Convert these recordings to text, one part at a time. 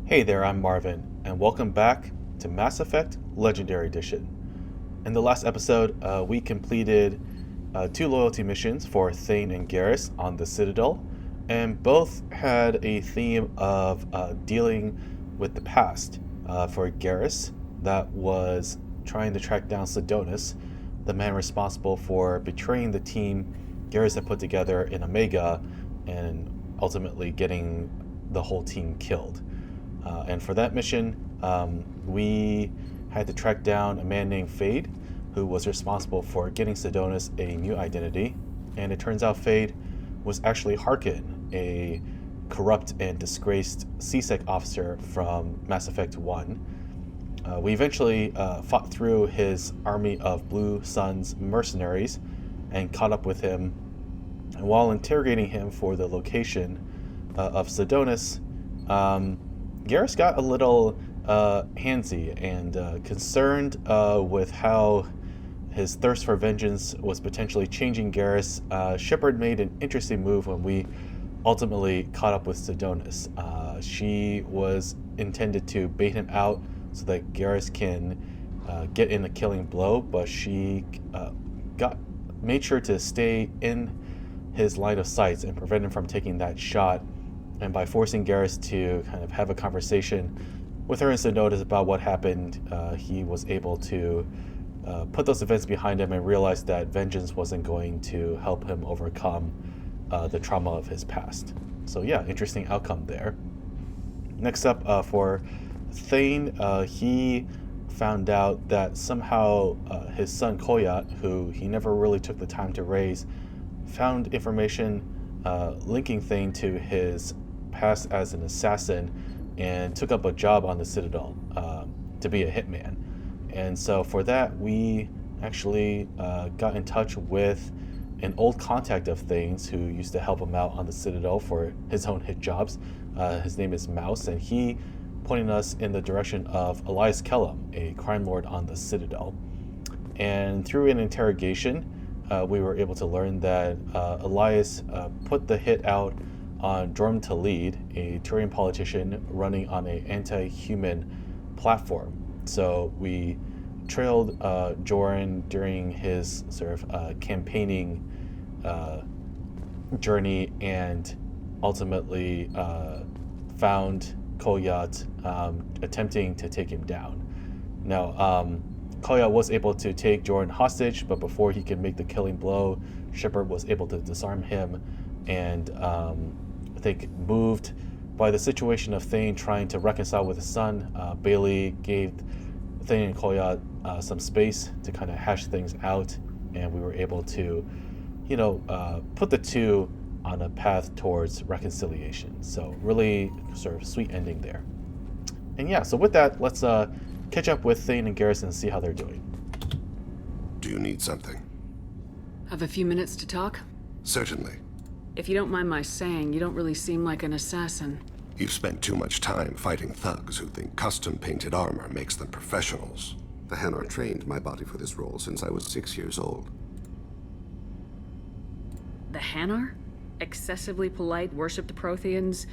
Hey there, I'm Marvin, and welcome back to Mass Effect Legendary Edition. In the last episode, we completed two loyalty missions for Thane and Garrus on the Citadel, and both had a theme of dealing with the past. For Garrus, that was trying to track down Sidonus, the man responsible for betraying the team Garrus had put together in Omega and ultimately getting the whole team killed. And for that mission, we had to track down a man named Fade, who was responsible for getting Sidonus a new identity. And it turns out Fade was actually Harkin, a corrupt and disgraced C-Sec officer from Mass Effect 1. We eventually fought through his army of Blue Sun's mercenaries and caught up with him. And while interrogating him for the location of Sidonus, Garrus got a little handsy and concerned with how his thirst for vengeance was potentially changing Garrus. Shepard made an interesting move when we ultimately caught up with Sidonus. She was intended to bait him out so that Garrus can get in a killing blow, but she made sure to stay in his line of sight and prevent him from taking that shot. And by forcing Garrus to kind of have a conversation with her and Sidonus about what happened, he was able to put those events behind him and realize that vengeance wasn't going to help him overcome the trauma of his past. So yeah, interesting outcome there. Next up, for Thane, he found out that somehow his son Koyat, who he never really took the time to raise, found information linking Thane to his past as an assassin and took up a job on the Citadel to be a hitman. And so for that, we actually got in touch with an old contact of Thane's who used to help him out on the Citadel for his own hit jobs. His name is Mouse, and he pointed us in the direction of Elias Kellum, a crime lord on the Citadel. And through an interrogation, we were able to learn that Elias put the hit out on Tali, a Turian politician running on an anti-human platform. So we trailed Joran during his sort of campaigning journey and ultimately found Koyat attempting to take him down. Now, Koyat was able to take Joran hostage, but before he could make the killing blow, Shepard was able to disarm him and I think moved by the situation of Thane trying to reconcile with his son. Bailey gave Thane and Koyat some space to kind of hash things out, and we were able to, put the two on a path towards reconciliation. So really sort of sweet ending there. And yeah, so with that, let's catch up with Thane and Garrus and see how they're doing. Do you need something? Have a few minutes to talk? Certainly. If you don't mind my saying, you don't really seem like an assassin. You've spent too much time fighting thugs who think custom-painted armor makes them professionals. The Hanar trained my body for this role since I was 6 years old. The Hanar? Excessively polite, worship the Protheans?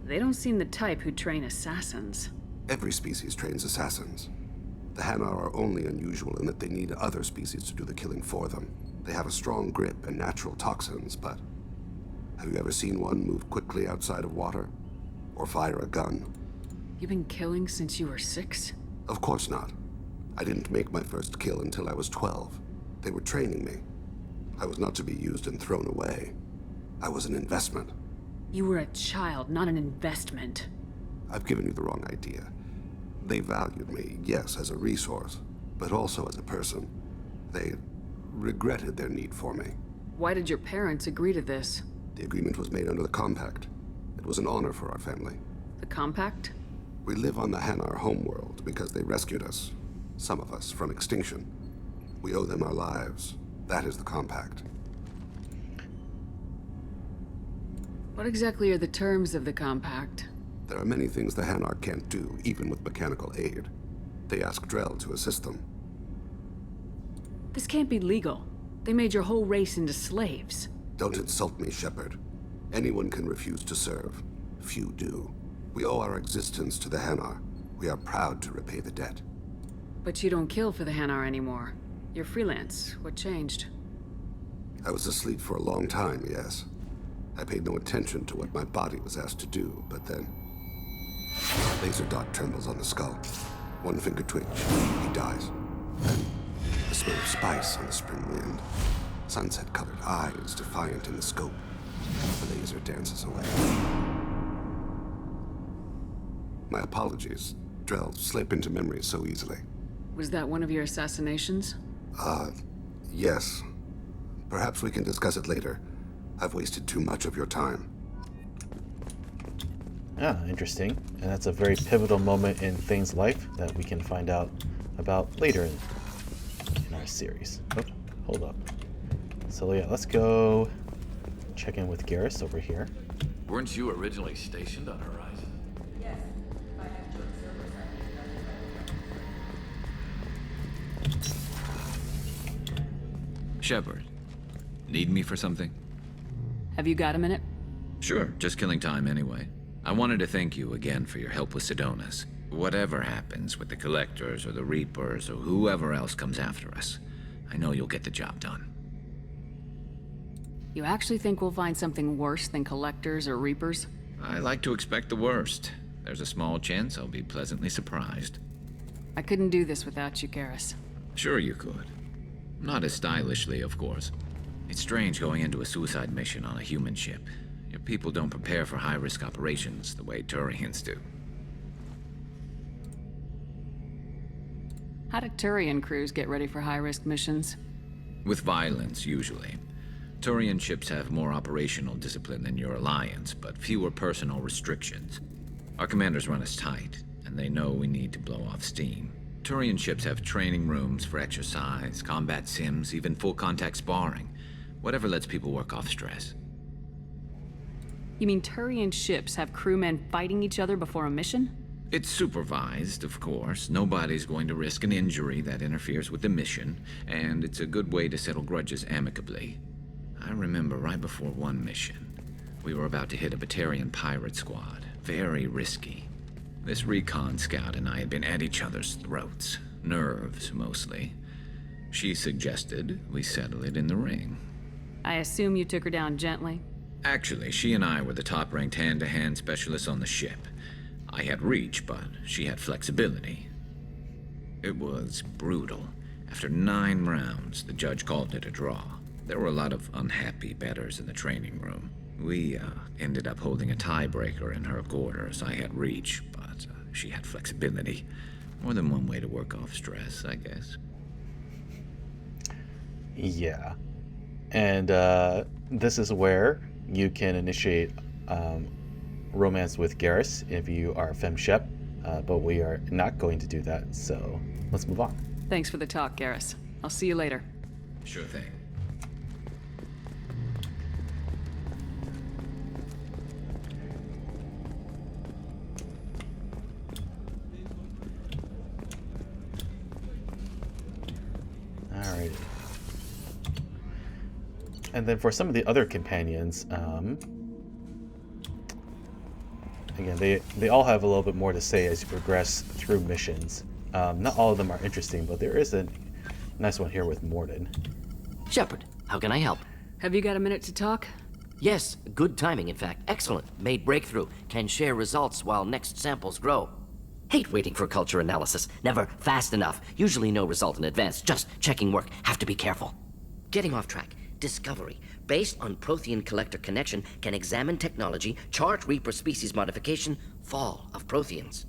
They don't seem the type who train assassins. Every species trains assassins. The Hanar are only unusual in that they need other species to do the killing for them. They have a strong grip and natural toxins, but have you ever seen one move quickly outside of water? Or fire a gun? You've been killing since you were 6? Of course not. I didn't make my first kill until I was 12. They were training me. I was not to be used and thrown away. I was an investment. You were a child, not an investment. I've given you the wrong idea. They valued me, yes, as a resource, but also as a person. They regretted their need for me. Why did your parents agree to this? The agreement was made under the Compact. It was an honor for our family. The Compact? We live on the Hanar homeworld because they rescued us, some of us, from extinction. We owe them our lives. That is the Compact. What exactly are the terms of the Compact? There are many things the Hanar can't do, even with mechanical aid. They ask Drell to assist them. This can't be legal. They made your whole race into slaves. Don't insult me, Shepard. Anyone can refuse to serve. Few do. We owe our existence to the Hanar. We are proud to repay the debt. But you don't kill for the Hanar anymore. You're freelance. What changed? I was asleep for a long time, yes. I paid no attention to what my body was asked to do, but then... Laser dot trembles on the skull. One finger twitch. He dies. Then, the smell of spice on the spring wind. Sunset-colored eyes defiant in the scope. The laser dances away. My apologies. Drell slip into memory so easily. Was that one of your assassinations? Yes. Perhaps we can discuss it later. I've wasted too much of your time. Ah, interesting. And that's a very pivotal moment in Thing's life that we can find out about later in our series. Oh, hold up. So yeah, let's go check in with Garrus over here. Weren't you originally stationed on Horizon? Yes, I have joined servers at Shepard, need me for something? Have you got a minute? Sure, just killing time anyway. I wanted to thank you again for your help with Sidonis. Whatever happens with the Collectors or the Reapers or whoever else comes after us, I know you'll get the job done. You actually think we'll find something worse than Collectors or Reapers? I like to expect the worst. There's a small chance I'll be pleasantly surprised. I couldn't do this without you, Garrus. Sure you could. Not as stylishly, of course. It's strange going into a suicide mission on a human ship. Your people don't prepare for high-risk operations the way Turians do. How do Turian crews get ready for high-risk missions? With violence, usually. Turian ships have more operational discipline than your alliance, but fewer personal restrictions. Our commanders run us tight, and they know we need to blow off steam. Turian ships have training rooms for exercise, combat sims, even full-contact sparring. Whatever lets people work off stress. You mean Turian ships have crewmen fighting each other before a mission? It's supervised, of course. Nobody's going to risk an injury that interferes with the mission, and it's a good way to settle grudges amicably. I remember right before one mission, we were about to hit a Batarian pirate squad. Very risky. This recon scout and I had been at each other's throats. Nerves, mostly. She suggested we settle it in the ring. I assume you took her down gently? Actually, she and I were the top-ranked hand-to-hand specialists on the ship. I had reach, but she had flexibility. It was brutal. After 9 rounds, the judge called it a draw. There were a lot of unhappy bettors in the training room. We ended up holding a tiebreaker in her quarters. I had reach, but she had flexibility. More than one way to work off stress, I guess. Yeah. And this is where you can initiate romance with Garrus if you are fem-shep, but we are not going to do that, so let's move on. Thanks for the talk, Garrus. I'll see you later. Sure thing. Alrighty. And then for some of the other companions, again, they all have a little bit more to say as you progress through missions. Not all of them are interesting, but there is a nice one here with Morden. Shepard, how can I help? Have you got a minute to talk? Yes, good timing, in fact. Excellent. Made breakthrough. Can share results while next samples grow. Hate waiting for culture analysis. Never fast enough. Usually no result in advance. Just checking work. Have to be careful. Getting off track. Discovery. Based on Prothean collector connection, can examine technology, chart Reaper species modification, fall of Protheans.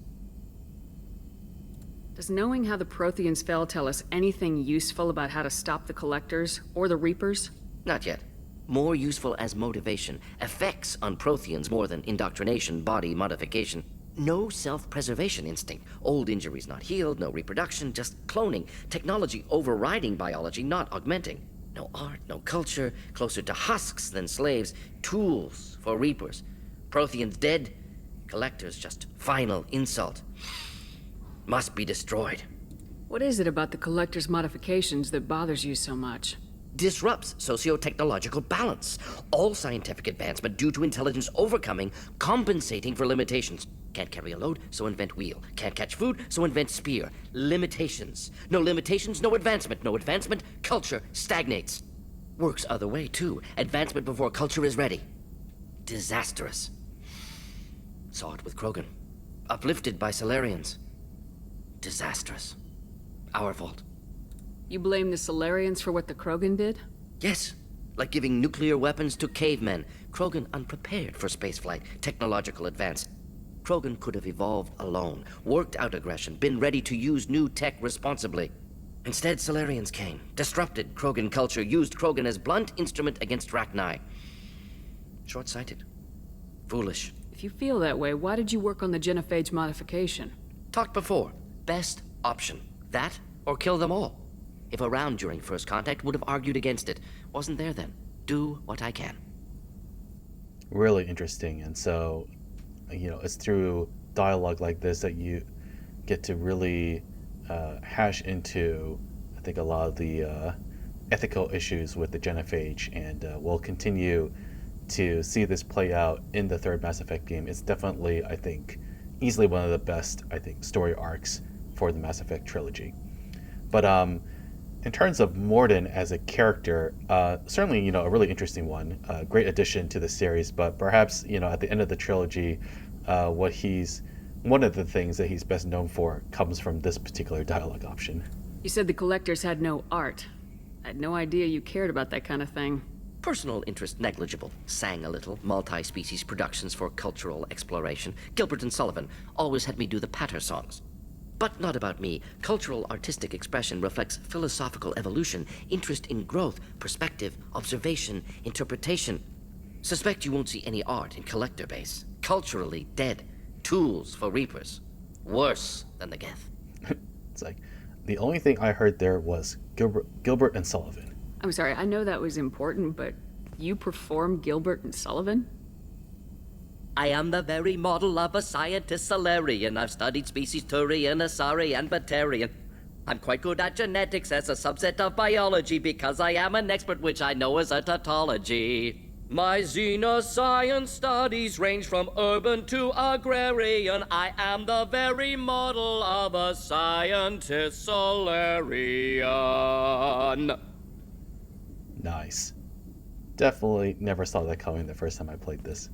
Does knowing how the Protheans fell tell us anything useful about how to stop the Collectors or the Reapers? Not yet. More useful as motivation. Effects on Protheans more than indoctrination, body modification. No self-preservation instinct. Old injuries not healed, no reproduction, just cloning. Technology overriding biology, not augmenting. No art, no culture, closer to husks than slaves. Tools for Reapers. Protheans dead, Collectors just final insult. Must be destroyed. What is it about the Collector's modifications that bothers you so much? disrupts socio-technological balance. All scientific advancement due to intelligence overcoming, compensating for limitations. Can't carry a load, so invent wheel. Can't catch food, so invent spear. Limitations. No limitations, no advancement. No advancement, culture stagnates. Works other way, too. Advancement before culture is ready. Disastrous. Saw it with Krogan. Uplifted by Solarians. Disastrous. Our fault. You blame the Solarians for what the Krogan did? Yes. Like giving nuclear weapons to cavemen. Krogan unprepared for spaceflight, technological advance. Krogan could have evolved alone, worked out aggression, been ready to use new tech responsibly. Instead, Solarians came, disrupted Krogan culture, used Krogan as blunt instrument against Rachni. Short-sighted. Foolish. If you feel that way, why did you work on the genophage modification? Talked before. Best option. That, or kill them all. If around during first contact, would have argued against it. Wasn't there then. Do what I can. Really interesting. And so, it's through dialogue like this that you get to really hash into, I think, a lot of the ethical issues with the genophage, and we'll continue to see this play out in the third Mass Effect game. It's definitely, I think, easily one of the best, story arcs for the Mass Effect trilogy. But in terms of Mordin as a character, certainly, a really interesting one, great addition to the series, but perhaps, at the end of the trilogy, one of the things that he's best known for comes from this particular dialogue option. You said the collectors had no art. I had no idea you cared about that kind of thing. Personal interest negligible. Sang a little. Multi-species productions for cultural exploration. Gilbert and Sullivan always had me do the patter songs. But not about me. Cultural artistic expression reflects philosophical evolution, interest in growth, perspective, observation, interpretation. Suspect you won't see any art in collector base. Culturally dead. Tools for reapers. Worse than the Geth. It's like, the only thing I heard there was Gilbert and Sullivan. I'm sorry, I know that was important, but you perform Gilbert and Sullivan? I am the very model of a scientist Solarian. I've studied species Turian, Asari, and Batarian. I'm quite good at genetics as a subset of biology because I am an expert, which I know is a tautology. My xenoscience studies range from urban to agrarian. I am the very model of a scientist Solarian. Nice. Definitely never saw that coming the first time I played this.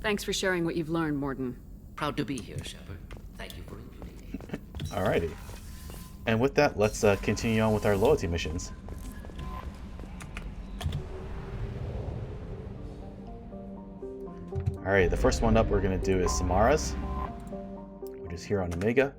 Thanks for sharing what you've learned, Mordin. Proud to be here, Shepard. Thank you for including me. Alrighty. And with that, let's continue on with our loyalty missions. Alright, the first one up we're going to do is Samara's, which is here on Omega.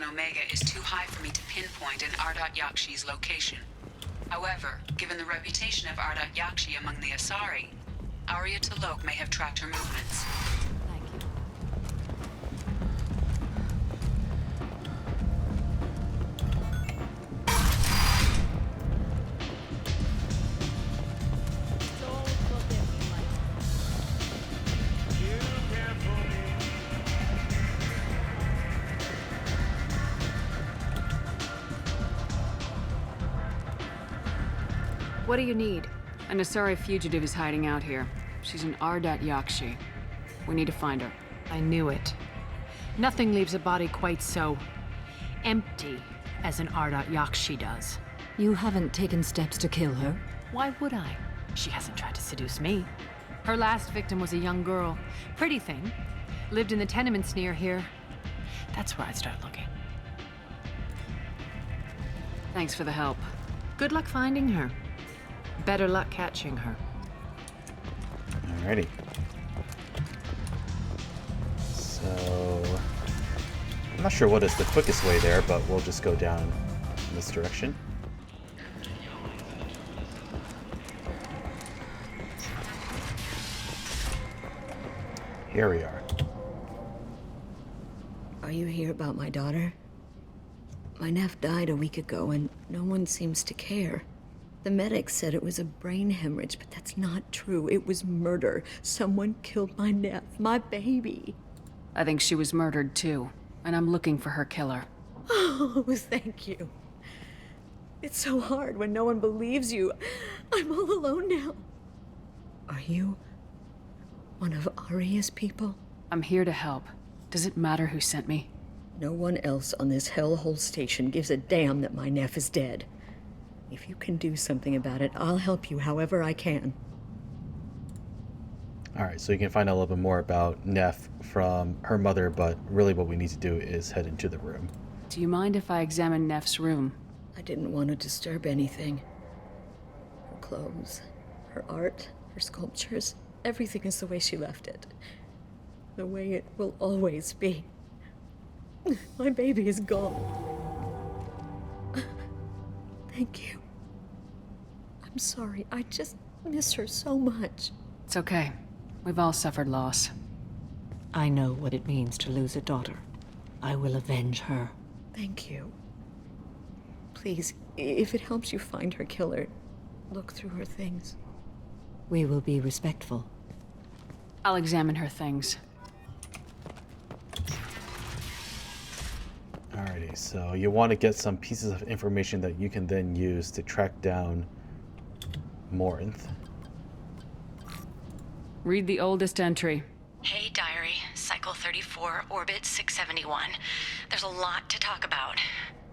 Omega is too high for me to pinpoint an ardat-yakshi's location. However, given the reputation of ardat-yakshi among the Asari, Aria T'Loak may have tracked her movements. Thank you. What do you need? An Asari fugitive is hiding out here. She's an ardat-yakshi. We need to find her. I knew it. Nothing leaves a body quite so empty as an ardat-yakshi does. You haven't taken steps to kill her? Why would I? She hasn't tried to seduce me. Her last victim was a young girl. Pretty thing. Lived in the tenements near here. That's where I'd start looking. Thanks for the help. Good luck finding her. Better luck catching her. Alrighty. So, I'm not sure what is the quickest way there, but we'll just go down in this direction. here we are. Are you here about my daughter? My nephew died a week ago and no one seems to care. The medics said it was a brain hemorrhage, but that's not true. It was murder. Someone killed my nephew, my baby. I think she was murdered too, and I'm looking for her killer. Oh, thank you. It's so hard when no one believes you. I'm all alone now. Are you one of Aria's people? I'm here to help. Does it matter who sent me? No one else on this hellhole station gives a damn that my nephew is dead. If you can do something about it, I'll help you however I can. Alright, so you can find out a little bit more about Neff from her mother, but really what we need to do is head into the room. Do you mind if I examine Neff's room? I didn't want to disturb anything. Her clothes, her art, her sculptures, everything is the way she left it. The way it will always be. My baby is gone. Thank you. I'm sorry, I just miss her so much. It's okay. We've all suffered loss. I know what it means to lose a daughter. I will avenge her. Thank you. Please, if it helps you find her killer, look through her things. We will be respectful. I'll examine her things. Alrighty, so you want to get some pieces of information that you can then use to track down Morinth. Read the oldest entry. Hey, diary. Cycle 34, orbit 671. There's a lot to talk about.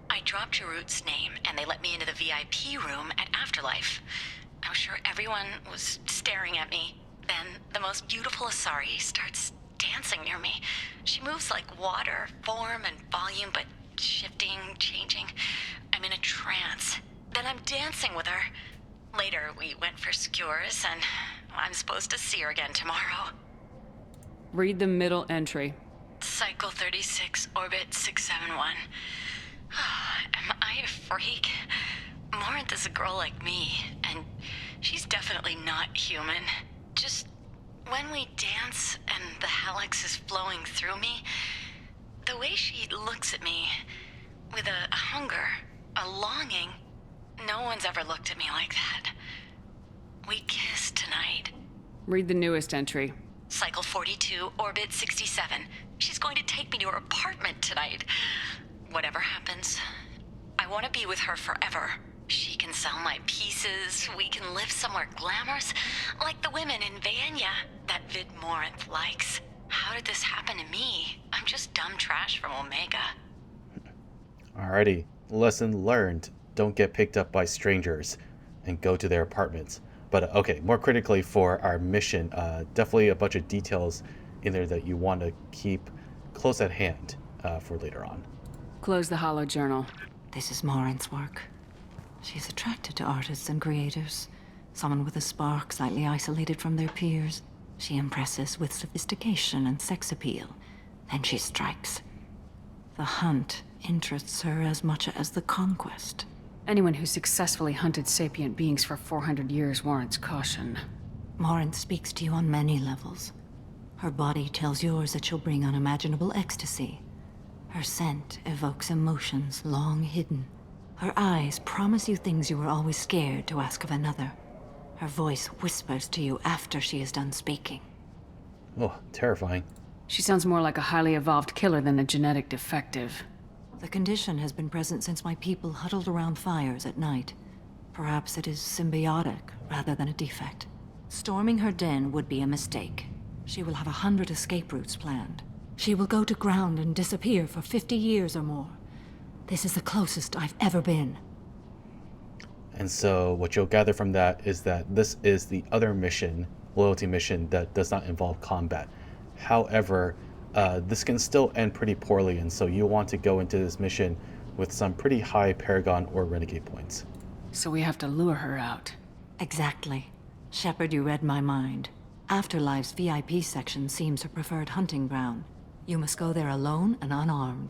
I dropped Jarut's name, and they let me into the VIP room at Afterlife. I was sure everyone was staring at me. Then the most beautiful Asari starts dancing near me. She moves like water, form and volume, but shifting, changing. I'm in a trance. Then I'm dancing with her. Later, we went for skewers, and I'm supposed to see her again tomorrow. Read the middle entry. Cycle 36, orbit 671. Am I a freak? Morinth is a girl like me, and she's definitely not human. Just when we dance and the hallux is flowing through me, the way she looks at me, with a hunger, a longing, no one's ever looked at me like that. We kissed tonight. Read the newest entry. Cycle 42, orbit 67. She's going to take me to her apartment tonight. Whatever happens, I want to be with her forever. She can sell my pieces, we can live somewhere glamorous, like the women in Vanya that Vid Morinth likes. How did this happen to me? I'm just dumb trash from Omega. Alrighty, lesson learned. Don't get picked up by strangers and go to their apartments. But okay, more critically for our mission, definitely a bunch of details in there that you want to keep close at hand for later on. Close the hollow journal. This is Morinth's work. She's attracted to artists and creators. Someone with a spark, slightly isolated from their peers. She impresses with sophistication and sex appeal. Then she strikes. The hunt interests her as much as the conquest. Anyone who successfully hunted sapient beings for 400 years warrants caution. Morinth speaks to you on many levels. Her body tells yours that she'll bring unimaginable ecstasy. Her scent evokes emotions long hidden. Her eyes promise you things you were always scared to ask of another. Her voice whispers to you after she is done speaking. Oh, terrifying. She sounds more like a highly evolved killer than a genetic defective. The condition has been present since my people huddled around fires at night. Perhaps it is symbiotic rather than a defect. Storming her den would be a mistake. She will have 100 escape routes planned. She will go to ground and disappear for 50 years or more. This is the closest I've ever been. And so what you'll gather from that is that this is the other mission, loyalty mission, that does not involve combat. However, this can still end pretty poorly, and so you'll want to go into this mission with some pretty high Paragon or Renegade points. So we have to lure her out. Exactly. Shepard, you read my mind. Afterlife's VIP section seems her preferred hunting ground. You must go there alone and unarmed.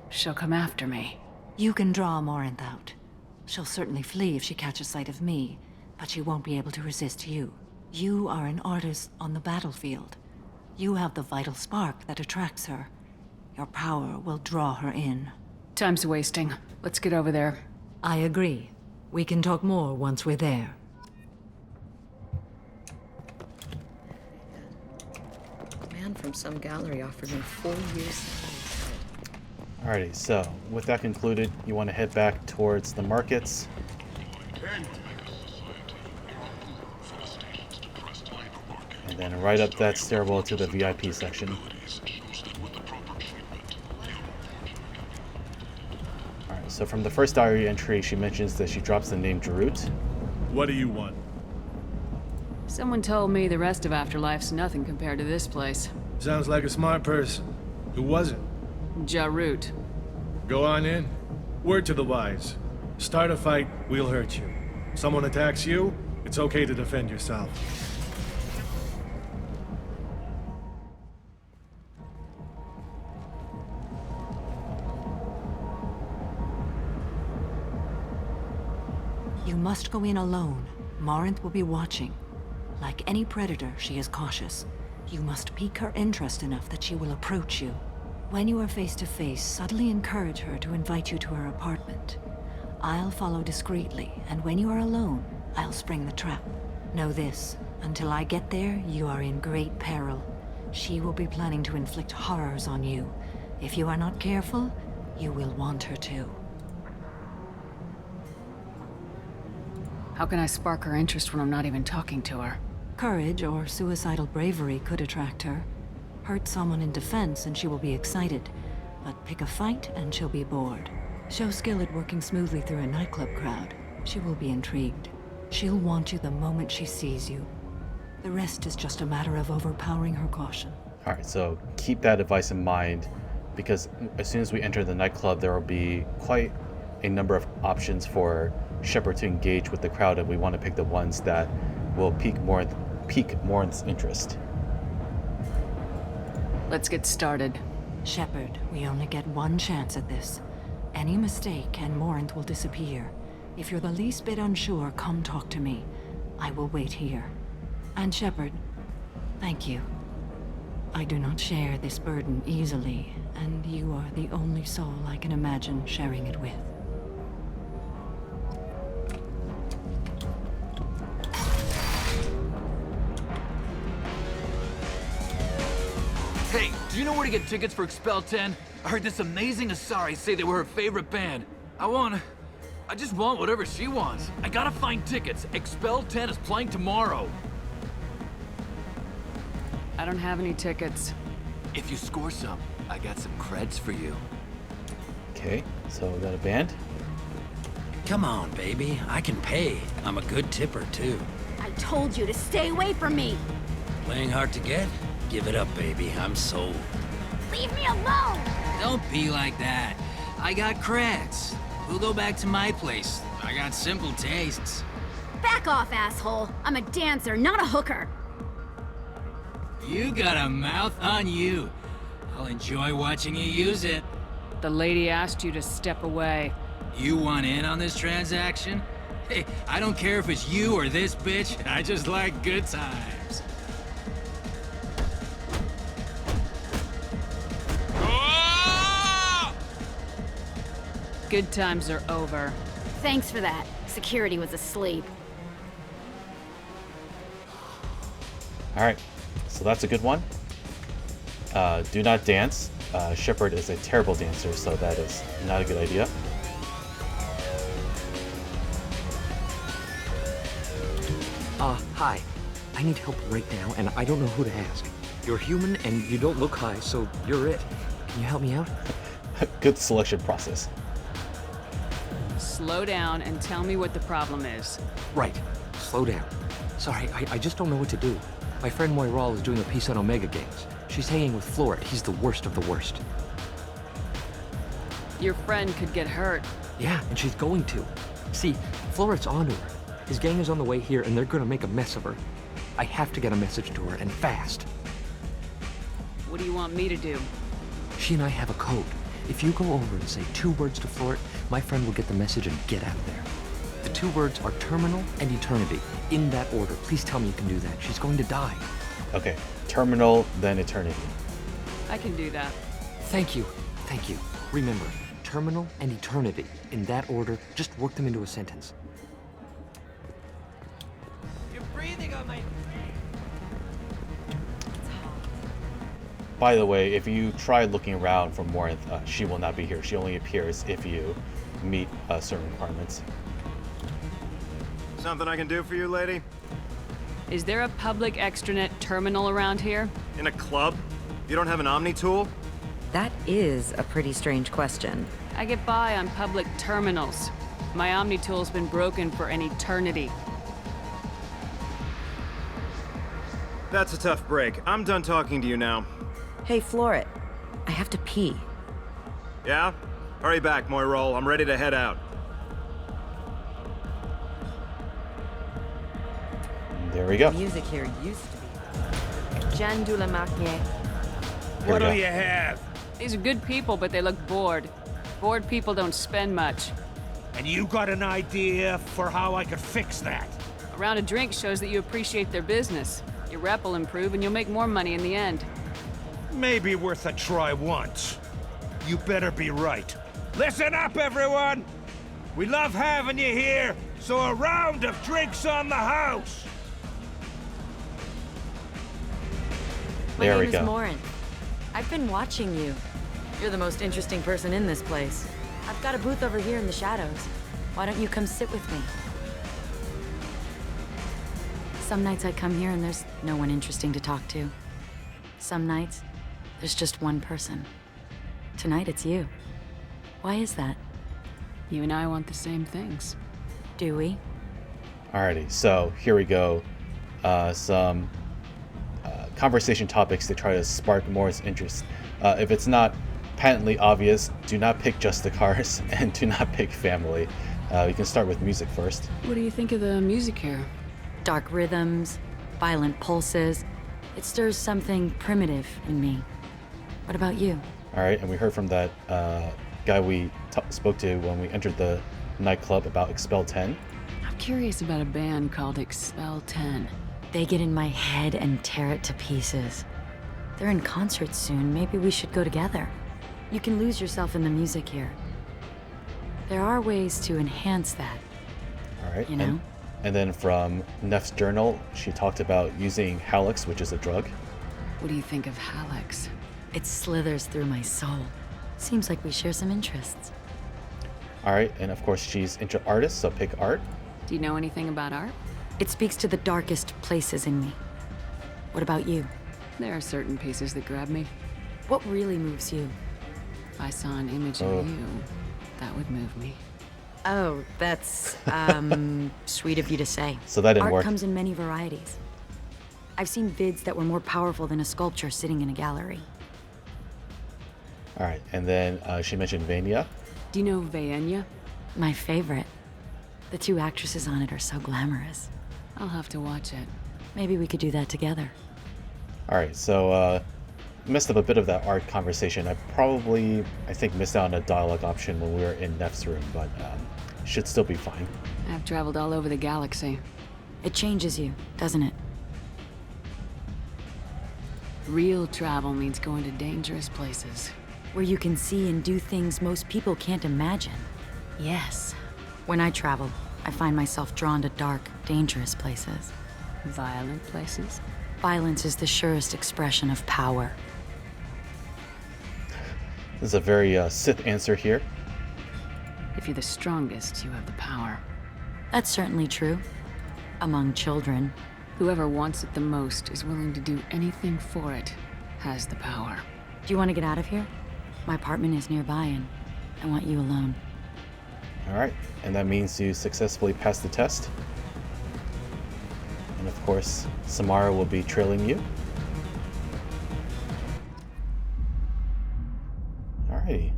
She'll come after me. You can draw Morinth out. She'll certainly flee if she catches sight of me, but she won't be able to resist you. You are an artist on the battlefield. You have the vital spark that attracts her. Your power will draw her in. Time's wasting. Let's get over there. I agree. We can talk more once we're there. A man from some gallery offered me 4 years. Alrighty, so with that concluded, you want to head back towards the markets. And then right up that stairwell to the VIP section. Alright, so from the first diary entry, she mentions that she drops the name Jarut. What do you want? Someone told me the rest of Afterlife's nothing compared to this place. Sounds like a smart person. Who was it? Jarut. Go on in. Word to the wise. Start a fight, we'll hurt you. Someone attacks you, it's okay to defend yourself. You must go in alone. Morinth will be watching. Like any predator, she is cautious. You must pique her interest enough that she will approach you. When you are face to face, subtly encourage her to invite you to her apartment. I'll follow discreetly, and when you are alone, I'll spring the trap. Know this, until I get there, you are in great peril. She will be planning to inflict horrors on you. If you are not careful, you will want her to. How can I spark her interest when I'm not even talking to her? Courage or suicidal bravery could attract her. Hurt someone in defense and she will be excited. But pick a fight and she'll be bored. Show skill at working smoothly through a nightclub crowd. She will be intrigued. She'll want you the moment she sees you. The rest is just a matter of overpowering her caution. Alright, so keep that advice in mind, because as soon as we enter the nightclub, there will be quite a number of options for Shepard to engage with the crowd, and we want to pick the ones that will pique Morinth's interest. Let's get started. Shepard, we only get one chance at this. Any mistake and Morinth will disappear. If you're the least bit unsure, come talk to me. I will wait here. And Shepard, thank you. I do not share this burden easily, and you are the only soul I can imagine sharing it with. Hey, do you know where to get tickets for Expel 10? I heard this amazing Asari say they were her favorite band. I just want whatever she wants. I gotta find tickets. Expel 10 is playing tomorrow. I don't have any tickets. If you score some, I got some creds for you. Okay, so we got a band. Come on, baby. I can pay. I'm a good tipper, too. I told you to stay away from me! Playing hard to get? Give it up, baby. I'm sold. Leave me alone! Don't be like that. I got creds. We'll go back to my place. I got simple tastes. Back off, asshole. I'm a dancer, not a hooker. You got a mouth on you. I'll enjoy watching you use it. The lady asked you to step away. You want in on this transaction? Hey, I don't care if it's you or this bitch. I just like good times. Good times are over. Thanks for that. Security was asleep. Alright, so that's a good one. Do not dance. Shepard is a terrible dancer, so that is not a good idea. Hi. I need help right now, and I don't know who to ask. You're human, and you don't look high, so you're it. Can you help me out? Good selection process. Slow down and tell me what the problem is. Right. Slow down. Sorry, I just don't know what to do. My friend Moiral is doing a piece on Omega Games. She's hanging with Floret. He's the worst of the worst. Your friend could get hurt. Yeah, and she's going to. See, Floret's onto her. His gang is on the way here, and they're gonna make a mess of her. I have to get a message to her, and fast. What do you want me to do? She and I have a code. If you go over and say 2 words to Floret, my friend will get the message and get out of there. The two words are terminal and eternity. In that order. Please tell me you can do that. She's going to die. Okay, terminal, then eternity. I can do that. Thank you. Thank you. Remember, terminal and eternity. In that order, just work them into a sentence. You're breathing on my... By the way, if you try looking around for Morinth, she will not be here. She only appears if you meet certain requirements. Something I can do for you, lady? Is there a public extranet terminal around here? In a club? You don't have an Omni tool? That is a pretty strange question. I get by on public terminals. My Omni tool's been broken for an eternity. That's a tough break. I'm done talking to you now. Hey, Floret. I have to pee. Yeah? Hurry back, Moirol. I'm ready to head out. There we go. Music here used to be. Jean de la Marnier. What do you have? These are good people, but they look bored. Bored people don't spend much. And you got an idea for how I could fix that? A round of drinks shows that you appreciate their business. Your rep will improve and you'll make more money in the end. Maybe worth a try once. You better be right. Listen up, everyone! We love having you here, so a round of drinks on the house! There My we name go. is Morinth. I've been watching you. You're the most interesting person in this place. I've got a booth over here in the shadows. Why don't you come sit with me? Some nights I come here and there's no one interesting to talk to. Some nights, there's just one person. Tonight it's you. Why is that? You and I want the same things. Do we? Alrighty, so here we go. Some conversation topics to try to spark more interest. If it's not patently obvious, do not pick just the cars and do not pick family. We can start with music first. What do you think of the music here? Dark rhythms, violent pulses. It stirs something primitive in me. What about you? Alright, and we heard from that guy we spoke to when we entered the nightclub about Expel 10. I'm curious about a band called Expel 10. They get in my head and tear it to pieces. They're in concert soon. Maybe we should go together. You can lose yourself in the music here. There are ways to enhance that. Alright, You know? and then from Neff's journal, she talked about using hallmarks, which is a drug. What do you think of hallmarks? It slithers through my soul. Seems like we share some interests. Alright, and of course she's into artists, so pick art. Do you know anything about art? It speaks to the darkest places in me. What about you? There are certain pieces that grab me. What really moves you? If I saw an image of you, that would move me. Oh, that's, sweet of you to say. So that didn't Art work. comes in many varieties. I've seen vids that were more powerful than a sculpture sitting in a gallery. Alright, and then she mentioned Vania. Do you know Vaenia? My favorite. The two actresses on it are so glamorous. I'll have to watch it. Maybe we could do that together. Alright, so missed up a bit of that art conversation. I think missed out on a dialogue option when we were in Neff's room, but should still be fine. I've traveled all over the galaxy. It changes you, doesn't it? Real travel means going to dangerous places. Where you can see and do things most people can't imagine. Yes. When I travel, I find myself drawn to dark, dangerous places. Violent places? Violence is the surest expression of power. This is a very Sith answer here. If you're the strongest, you have the power. That's certainly true. Among children. Whoever wants it the most is willing to do anything for it, has the power. Do you want to get out of here? My apartment is nearby and I want you alone. Alright, and that means you successfully passed the test. And of course, Samara will be trailing you. Alrighty.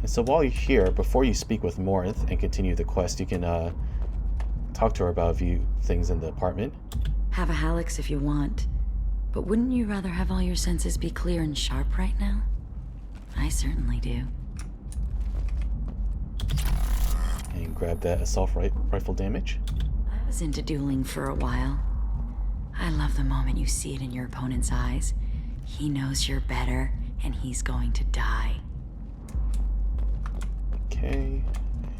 And so while you're here, before you speak with Morinth and continue the quest, you can talk to her about a few things in the apartment. Have a hallux if you want. But wouldn't you rather have all your senses be clear and sharp right now? I certainly do. And grab that assault rifle damage. I was into dueling for a while. I love the moment you see it in your opponent's eyes. He knows you're better, and he's going to die. Okay,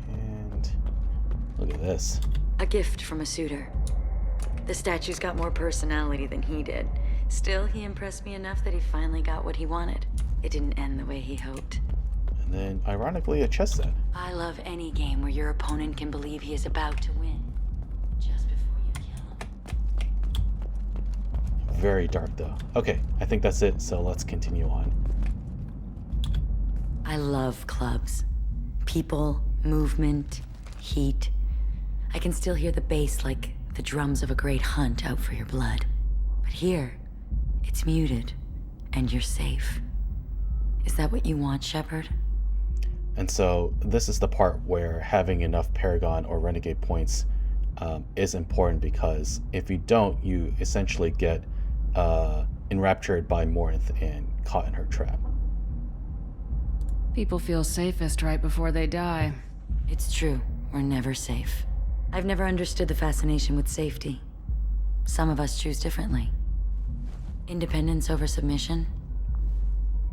and look at this. A gift from a suitor. The statue's got more personality than he did. Still, he impressed me enough that he finally got what he wanted. It didn't end the way he hoped. And then, ironically, a chess set. I love any game where your opponent can believe he is about to win. Just before you kill him. Very dark, though. Okay, I think that's it, so let's continue on. I love clubs. People, movement, heat. I can still hear the bass like the drums of a great hunt out for your blood. But here, it's muted, and you're safe. Is that what you want, Shepard? And so this is the part where having enough Paragon or Renegade points is important, because if you don't, you essentially get enraptured by Morinth and caught in her trap. People feel safest right before they die. It's true. We're never safe. I've never understood the fascination with safety. Some of us choose differently. Independence over submission?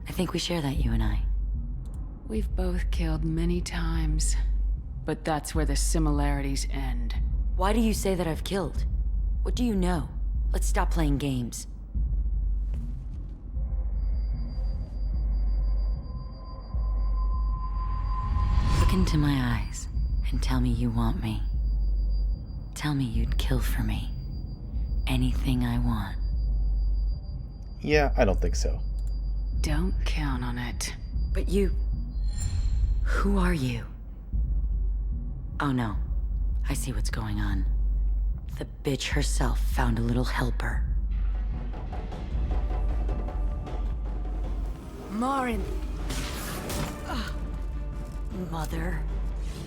I think we share that, you and I. We've both killed many times, but that's where the similarities end. Why do you say that I've killed? What do you know? Let's stop playing games. Look into my eyes and tell me you want me. Tell me you'd kill for me. Anything I want. Yeah, I don't think so. Don't count on it. But you... Who are you? Oh no. I see what's going on. The bitch herself found a little helper. Morinth. Mother.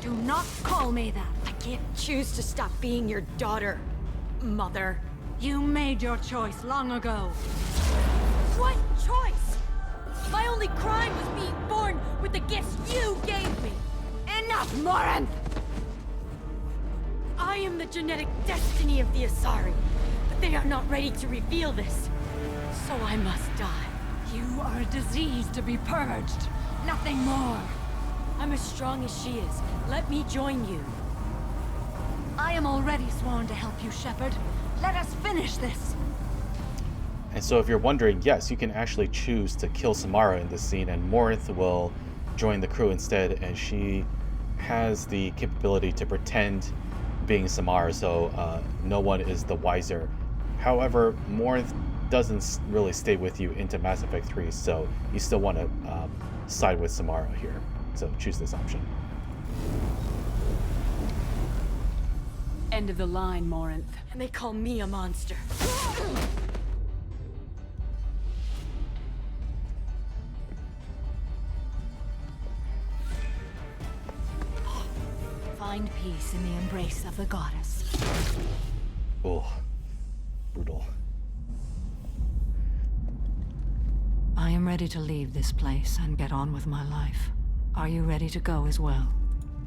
Do not call me that. I can't choose to stop being your daughter, Mother. You made your choice long ago. What choice? My only crime was being born with the gifts you gave me. Enough, Morinth! I am the genetic destiny of the Asari, but they are not ready to reveal this. So I must die. You are a disease to be purged. Nothing more. I'm as strong as she is. Let me join you. I am already sworn to help you, Shepard. Let us finish this. And so if you're wondering, yes, you can actually choose to kill Samara in this scene, and Morinth will join the crew instead, and she has the capability to pretend being Samara, so no one is the wiser. However, Morinth doesn't really stay with you into Mass Effect 3, so you still want to side with Samara here. So choose this option. End of the line, Morinth. And they call me a monster. Find peace in the embrace of the goddess. Oh, brutal. I am ready to leave this place and get on with my life. Are you ready to go as well?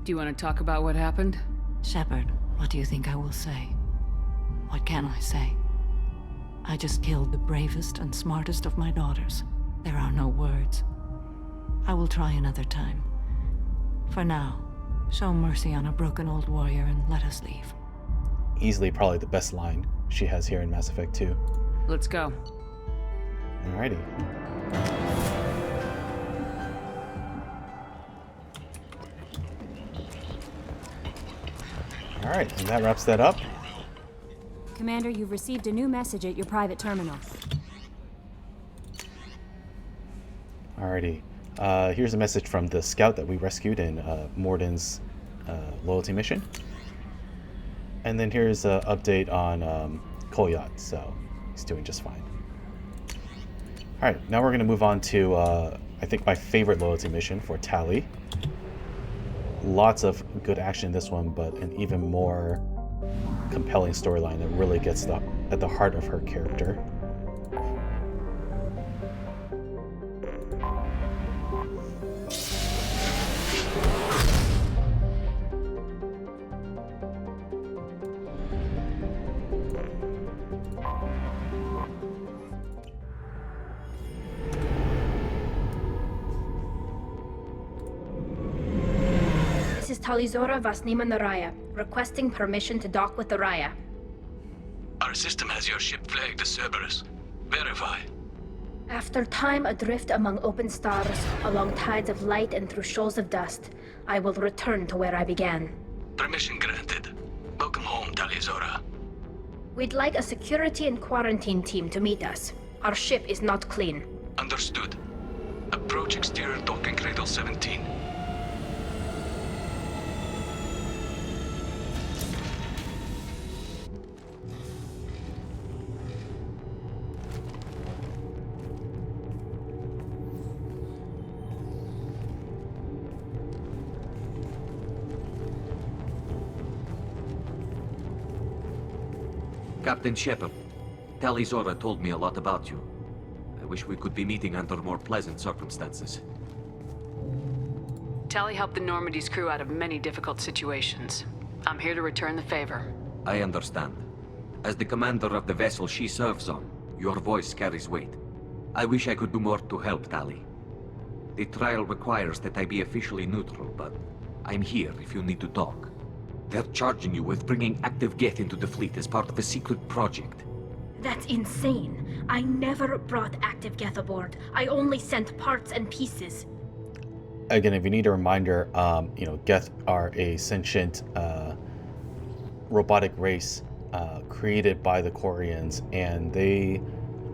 Do you want to talk about what happened? Shepard, what do you think I will say? What can I say? I just killed the bravest and smartest of my daughters. There are no words. I will try another time. For now, show mercy on a broken old warrior and let us leave. Easily probably the best line she has here in Mass Effect 2. Let's go. Alrighty. Alright, and that wraps that up. Commander, you've received a new message at your private terminal. Alrighty. Here's a message from the scout that we rescued in Morden's loyalty mission. And then here's an update on Kolyat, so he's doing just fine. Alright, now we're going to move on to, I think, my favorite loyalty mission for Tali. Lots of good action in this one, but an even more compelling storyline that really gets at the heart of her character. Talizora Vasnima Naraya, requesting permission to dock with the Raya. Our system has your ship flagged as Cerberus. Verify. After time adrift among open stars, along tides of light and through shoals of dust, I will return to where I began. Permission granted. Welcome home, Talizora. We'd like a security and quarantine team to meet us. Our ship is not clean. Understood. Approach exterior docking cradle 17. Captain Shepard, Talizora told me a lot about you. I wish we could be meeting under more pleasant circumstances. Tali helped the Normandy's crew out of many difficult situations. I'm here to return the favor. I understand. As the commander of the vessel she serves on, your voice carries weight. I wish I could do more to help, Tali. The trial requires that I be officially neutral, but I'm here if you need to talk. They're charging you with bringing active Geth into the fleet as part of a secret project. That's insane. I never brought active Geth aboard. I only sent parts and pieces. Again, if you need a reminder, Geth are a sentient robotic race created by the Quarians, and they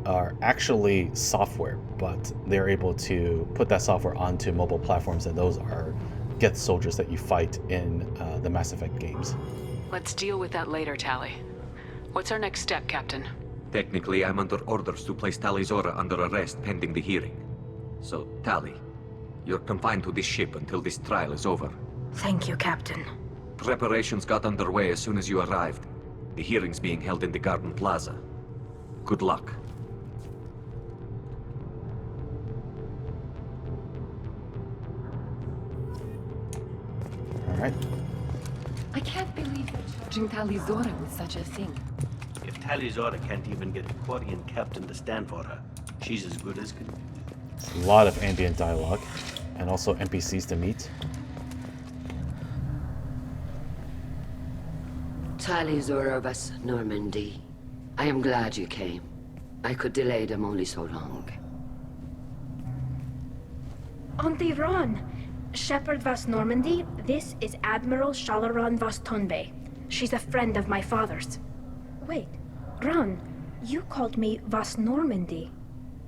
are actually software, but they're able to put that software onto mobile platforms, and those are Geth soldiers that you fight in the Mass Effect games. Let's deal with that later, Tali. What's our next step, Captain? Technically, I'm under orders to place Talizora under arrest pending the hearing. So, Tali, you're confined to this ship until this trial is over. Thank you, Captain. Preparations got underway as soon as you arrived. The hearing's being held in the Garden Plaza. Good luck. All right. I can't believe you're charging Talizora with such a thing. If Talizora can't even get a Quarian captain to stand for her, she's as good as good. A lot of ambient dialogue, and also NPCs to meet. Talizora vas Normandy. I am glad you came. I could delay them only so long. Auntie Ron! Shepard vas Normandy, this is Admiral Shalaran vas Tonbe. She's a friend of my father's. Wait, Ron, you called me vas Normandy.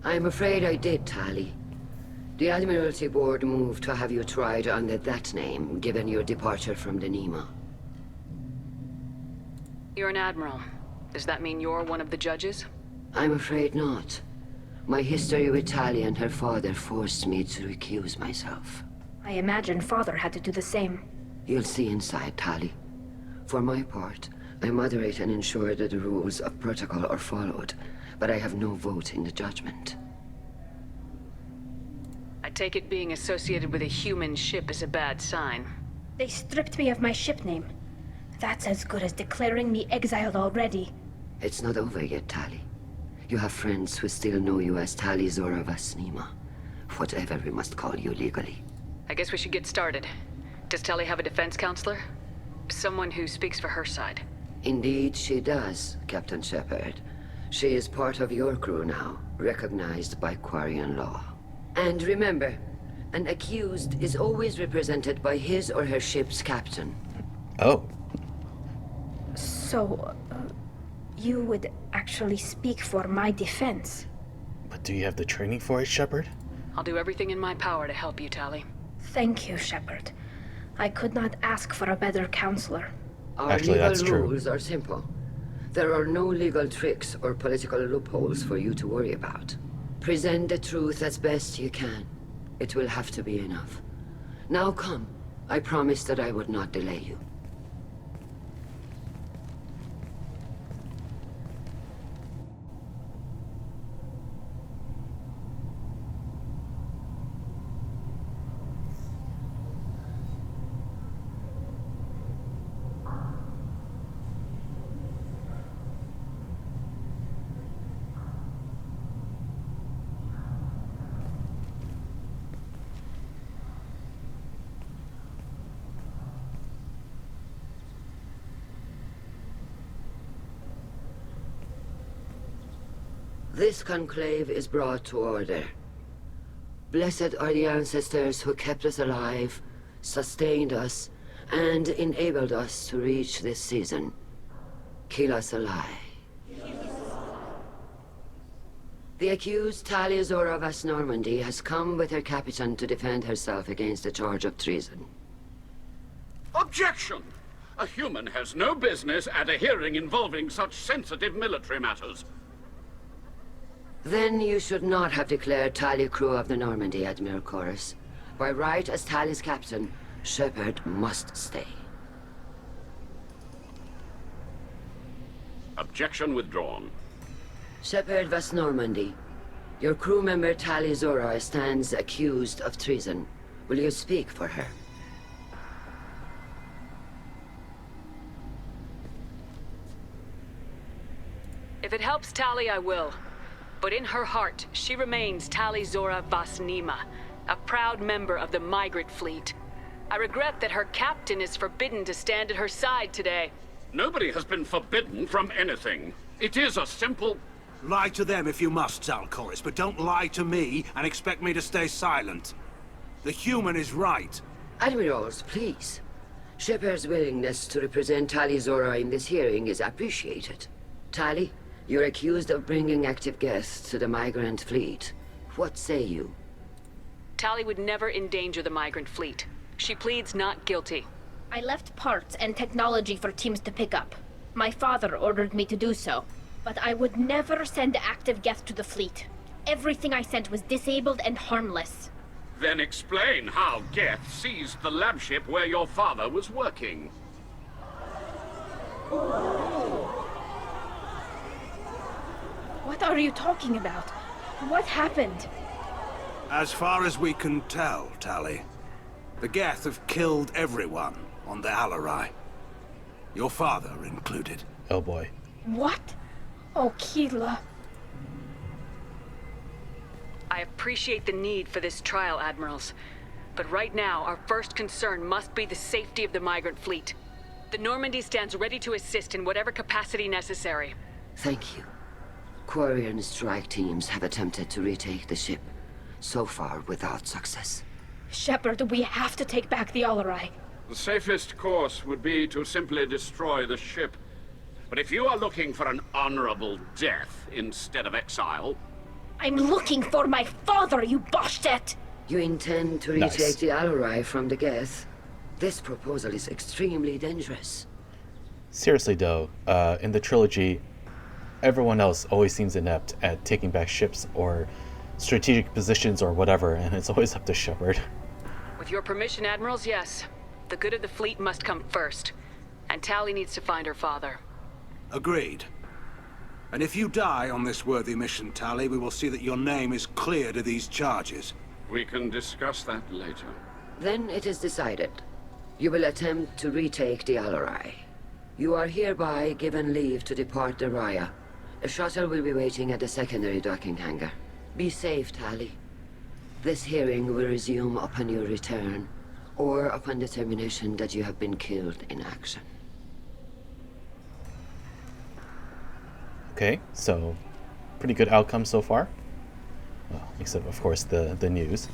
I'm afraid I did, Tali. The Admiralty Board moved to have you tried under that name, given your departure from the Nima. You're an admiral. Does that mean you're one of the judges? I'm afraid not. My history with Tali and her father forced me to recuse myself. I imagine Father had to do the same. You'll see inside, Tali. For my part, I moderate and ensure that the rules of protocol are followed, but I have no vote in the judgment. I take it being associated with a human ship is a bad sign. They stripped me of my ship name. That's as good as declaring me exiled already. It's not over yet, Tali. You have friends who still know you as Talizora vas Nima. Whatever we must call you legally. I guess we should get started. Does Tali have a defense counselor? Someone who speaks for her side. Indeed, she does, Captain Shepard. She is part of your crew now, recognized by Quarian law. And remember, an accused is always represented by his or her ship's captain. Oh. So, you would actually speak for my defense? But do you have the training for it, Shepard? I'll do everything in my power to help you, Tali. Thank you, Shepard. I could not ask for a better counselor. Our legal rules are simple. There are no legal tricks or political loopholes for you to worry about. Present the truth as best you can. It will have to be enough. Now come. I promised that I would not delay you. This conclave is brought to order. Blessed are the ancestors who kept us alive, sustained us, and enabled us to reach this season. Kill us alive. The accused Tali of Normandy has come with her captain to defend herself against a charge of treason. Objection! A human has no business at a hearing involving such sensitive military matters. Then you should not have declared Tali crew of the Normandy, Admiral Chorus. By right as Tali's captain, Shepard must stay. Objection withdrawn. Shepard was Normandy. Your crew member Tali Zora stands accused of treason. Will you speak for her? If it helps Tali, I will. But in her heart, she remains Tali Zora Vasnima, a proud member of the migrant fleet. I regret that her captain is forbidden to stand at her side today. Nobody has been forbidden from anything. It is a simple... Lie to them if you must, Zalcoris, but don't lie to me and expect me to stay silent. The human is right. Admirals, please. Shepard's willingness to represent Tali Zora in this hearing is appreciated. Tali, you're accused of bringing active guests to the migrant fleet. What say you? Tali would never endanger the migrant fleet. She pleads not guilty. I left parts and technology for teams to pick up. My father ordered me to do so. But I would never send active guests to the fleet. Everything I sent was disabled and harmless. Then explain how Geth seized the lab ship where your father was working. What are you talking about? What happened? As far as we can tell, Tali, the Geth have killed everyone on the Alarai. Your father included. Oh boy. What? Oh, Keela. I appreciate the need for this trial, Admirals. But right now, our first concern must be the safety of the migrant fleet. The Normandy stands ready to assist in whatever capacity necessary. Thank you. Quarian strike teams have attempted to retake the ship, so far without success. Shepard, we have to take back the Alarai. The safest course would be to simply destroy the ship. But if you are looking for an honorable death instead of exile... I'm looking for my father, you bastet! You intend to retake the Alarai from the Geth? This proposal is extremely dangerous. Seriously though, in the trilogy, everyone else always seems inept at taking back ships or strategic positions or whatever, and it's always up to Shepard. With your permission, Admirals, yes. The good of the fleet must come first. And Tali needs to find her father. Agreed. And if you die on this worthy mission, Tali, we will see that your name is cleared of these charges. We can discuss that later. Then it is decided. You will attempt to retake the Alarai. You are hereby given leave to depart the Raya. A shuttle will be waiting at the secondary docking hangar. Be safe, Tali. This hearing will resume upon your return, or upon determination that you have been killed in action. Okay, so pretty good outcome so far. Well, except of course the news.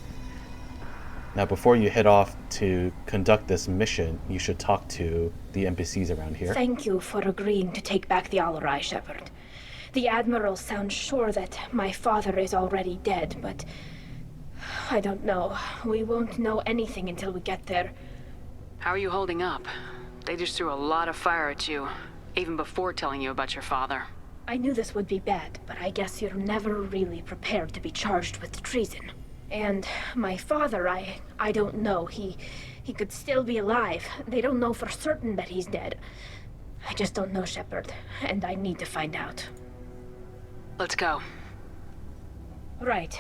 Now before you head off to conduct this mission, you should talk to the NPCs around here. Thank you for agreeing to take back the Alarai, Shepard. The Admiral sounds sure that my father is already dead, but I don't know. We won't know anything until we get there. How are you holding up? They just threw a lot of fire at you, even before telling you about your father. I knew this would be bad, but I guess you're never really prepared to be charged with treason. And my father, I don't know. He could still be alive. They don't know for certain that he's dead. I just don't know, Shepard, and I need to find out. Let's go. Right.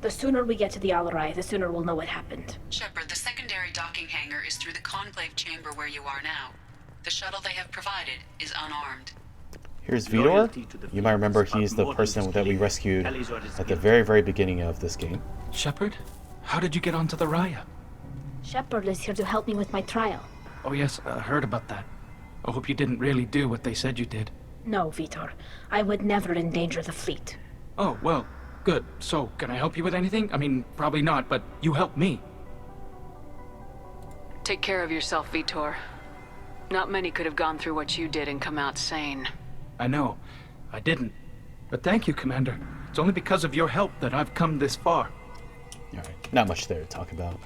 The sooner we get to the Alarai, the sooner we'll know what happened. Shepard, the secondary docking hangar is through the conclave chamber where you are now. The shuttle they have provided is unarmed. Here's Vidor. You might remember he's the person that we rescued at the very, very beginning of this game. Shepard? How did you get onto the Raya? Shepard is here to help me with my trial. Oh yes, I heard about that. I hope you didn't really do what they said you did. No, Vitor. I would never endanger the fleet. Oh, well, good. So, can I help you with anything? I mean, probably not, but you helped me. Take care of yourself, Vitor. Not many could have gone through what you did and come out sane. I know. I didn't. But thank you, Commander. It's only because of your help that I've come this far. Alright, not much there to talk about.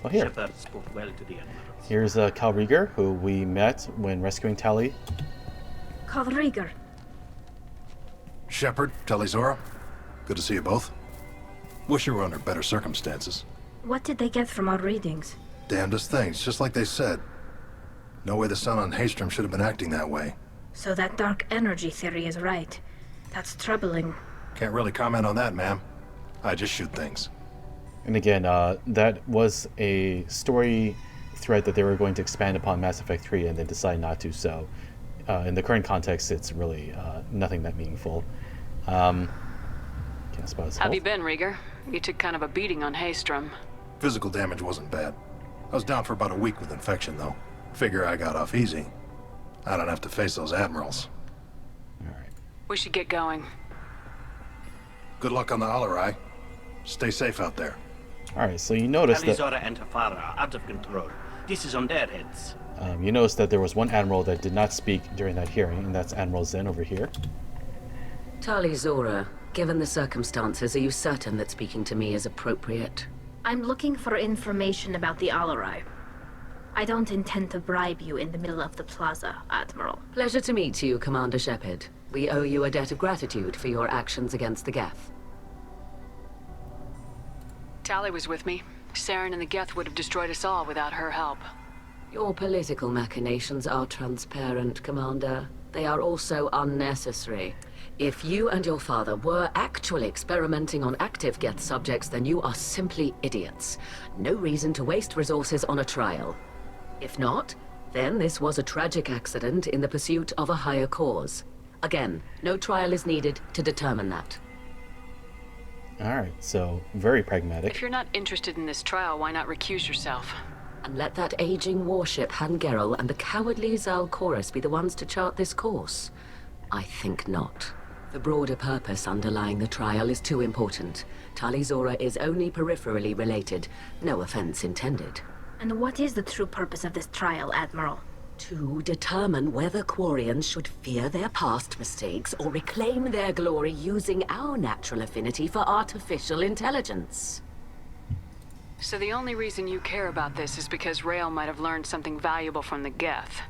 Well, here. Shepard spoke well to the Admiral. Here's Cal Rieger, who we met when rescuing Tali. Cal Rieger. Shepard, Tali Zora. Good to see you both. Wish you were under better circumstances. What did they get from our readings? Damnedest things, just like they said. No way the sun on Haystrom should have been acting that way. So that dark energy theory is right. That's troubling. Can't really comment on that, ma'am. I just shoot things. And again, that was a story thread that they were going to expand upon Mass Effect 3 and then decide not to, so in the current context, it's really nothing that meaningful. I suppose. How have you been, Rieger? You took kind of a beating on Haystrom. Physical damage wasn't bad. I was down for about a week with infection, though. Figure I got off easy. I don't have to face those admirals. We should get going. Good luck on the Alarai. Stay safe out there. Alright, so you noticed Tali that... Zora and Samara are out of control. This is on their heads. You noticed that there was one admiral that did not speak during that hearing, and that's Admiral Zen over here. Tali Zora, given the circumstances, are you certain that speaking to me is appropriate? I'm looking for information about the Alarai. I don't intend to bribe you in the middle of the plaza, Admiral. Pleasure to meet you, Commander Shepard. We owe you a debt of gratitude for your actions against the Geth. Tali was with me. Saren and the Geth would have destroyed us all without her help. Your political machinations are transparent, Commander. They are also unnecessary. If you and your father were actually experimenting on active Geth subjects, then you are simply idiots. No reason to waste resources on a trial. If not, then this was a tragic accident in the pursuit of a higher cause. Again, no trial is needed to determine that. Alright, so very pragmatic. If you're not interested in this trial, why not recuse yourself? And let that aging warship Hangerel and the cowardly Zal Chorus be the ones to chart this course? I think not. The broader purpose underlying the trial is too important. Tali Zora is only peripherally related. No offense intended. And what is the true purpose of this trial, Admiral? To determine whether Quarians should fear their past mistakes or reclaim their glory using our natural affinity for artificial intelligence. So the only reason you care about this is because Rael might have learned something valuable from the Geth.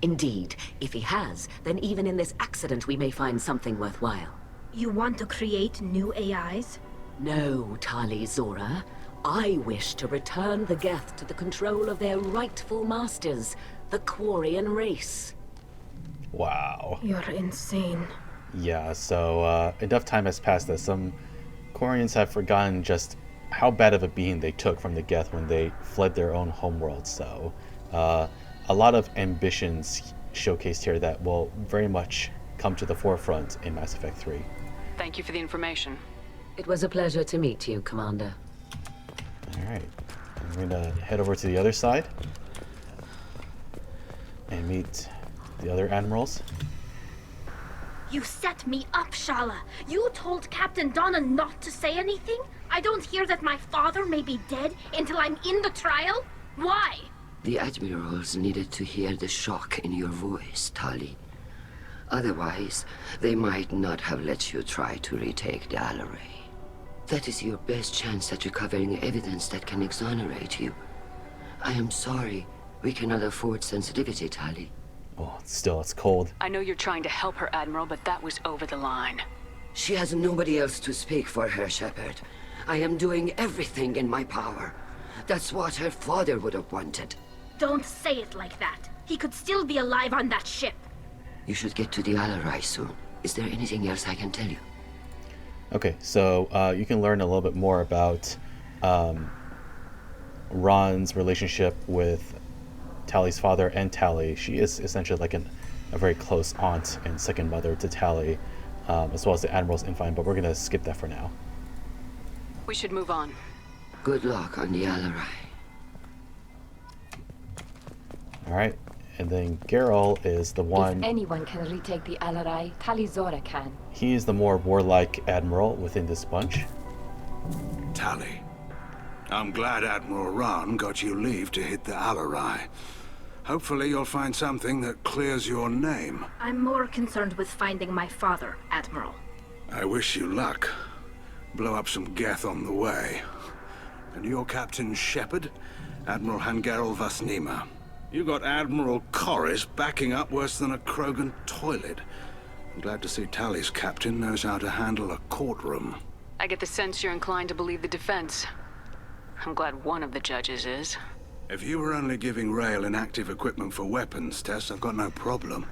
Indeed. If he has, then even in this accident we may find something worthwhile. You want to create new AIs? No, Tali Zora. I wish to return the Geth to the control of their rightful masters, the Quarian race. Wow. You're insane. Yeah, so enough time has passed that some Quarians have forgotten just how bad of a beating they took from the Geth when they fled their own homeworld. So a lot of ambitions showcased here that will very much come to the forefront in Mass Effect 3. Thank you for the information. It was a pleasure to meet you, Commander. Alright, we're gonna head over to the other side and meet the other admirals. You set me up, Shala. You told Captain Donna not to say anything? I don't hear that my father may be dead until I'm in the trial? Why? The admirals needed to hear the shock in your voice, Tali. Otherwise, they might not have let you try to retake the Alarai. That is your best chance at recovering evidence that can exonerate you. I am sorry. We cannot afford sensitivity, Tali. Oh, still, it's cold. I know you're trying to help her, Admiral, but that was over the line. She has nobody else to speak for her, Shepard. I am doing everything in my power. That's what her father would have wanted. Don't say it like that. He could still be alive on that ship. You should get to the Alarai soon. Is there anything else I can tell you? Okay, so you can learn a little bit more about Ron's relationship with Tali's father and Tali. She is essentially like a very close aunt and second mother to Tali, as well as the Admiral's infant, but we're going to skip that for now. We should move on. Good luck on the Alarai. Alright, And then Geralt is the one... If anyone can retake the Alarai, Tali Zora can. He is the more warlike admiral within this bunch. Tali, I'm glad Admiral Ran got you leave to hit the Alarai. Hopefully you'll find something that clears your name. I'm more concerned with finding my father, Admiral. I wish you luck. Blow up some Geth on the way. And your Captain Shepard, Admiral Hangarel Vasnima. You got Admiral Corris backing up worse than a Krogan toilet. I'm glad to see Tali's captain knows how to handle a courtroom. I get the sense you're inclined to believe the defense. I'm glad one of the judges is. If you were only giving Rail inactive equipment for weapons tests, I've got no problem.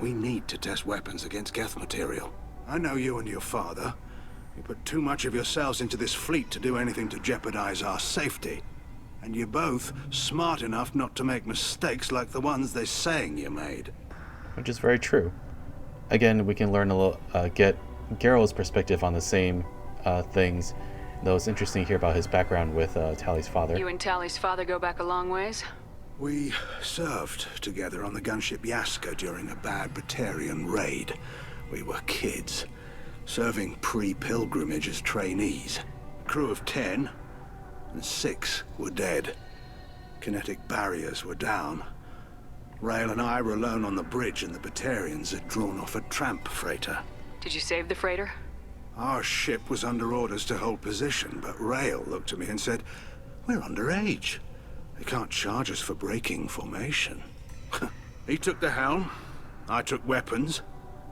We need to test weapons against Geth material. I know you and your father. You put too much of yourselves into this fleet to do anything to jeopardize our safety. And you're both smart enough not to make mistakes like the ones they're saying you made. Which is very true. Again, we can learn a little, get Geralt's perspective on the same things. Though it's interesting to hear about his background with Tali's father. You and Tali's father go back a long ways? We served together on the gunship Yaska during a bad Batarian raid. We were kids, serving pre-pilgrimage as trainees. A crew of 10, and 6 were dead. Kinetic barriers were down. Rail and I were alone on the bridge, and the Batarians had drawn off a tramp freighter. Did you save the freighter? Our ship was under orders to hold position, but Rail looked at me and said, "We're underage. They can't charge us for breaking formation." He took the helm, I took weapons,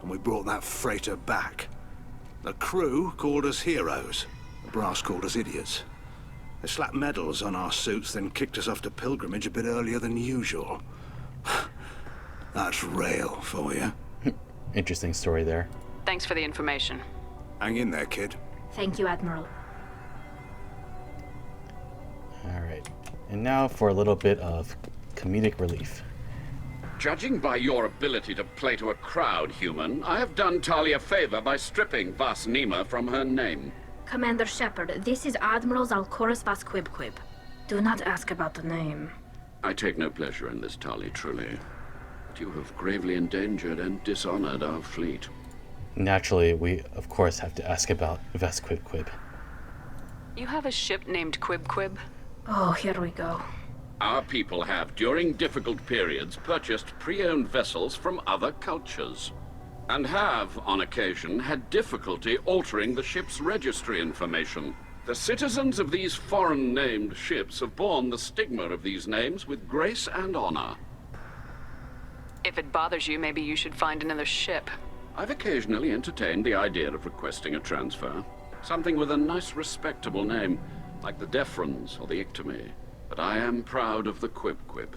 and we brought that freighter back. The crew called us heroes. The brass called us idiots. They slapped medals on our suits, then kicked us off to pilgrimage a bit earlier than usual. That's Rail for you. Interesting story there. Thanks for the information. Hang in there, kid. Thank you, Admiral. Alright. And now for a little bit of comedic relief. Judging by your ability to play to a crowd, human, I have done Tali a favor by stripping Vasnima from her name. Commander Shepard, this is Admiral Zalkoris Vasquibquib. Do not ask about the name. I take no pleasure in this, Tali, truly. But you have gravely endangered and dishonored our fleet. Naturally, we of course have to ask about Vasquibquib. You have a ship named Quib? Oh, here we go. Our people have, during difficult periods, purchased pre-owned vessels from other cultures. And have, on occasion, had difficulty altering the ship's registry information. The citizens of these foreign-named ships have borne the stigma of these names with grace and honor. If it bothers you, maybe you should find another ship. I've occasionally entertained the idea of requesting a transfer. Something with a nice, respectable name, like the Defrons or the Ictomy. But I am proud of the Quib,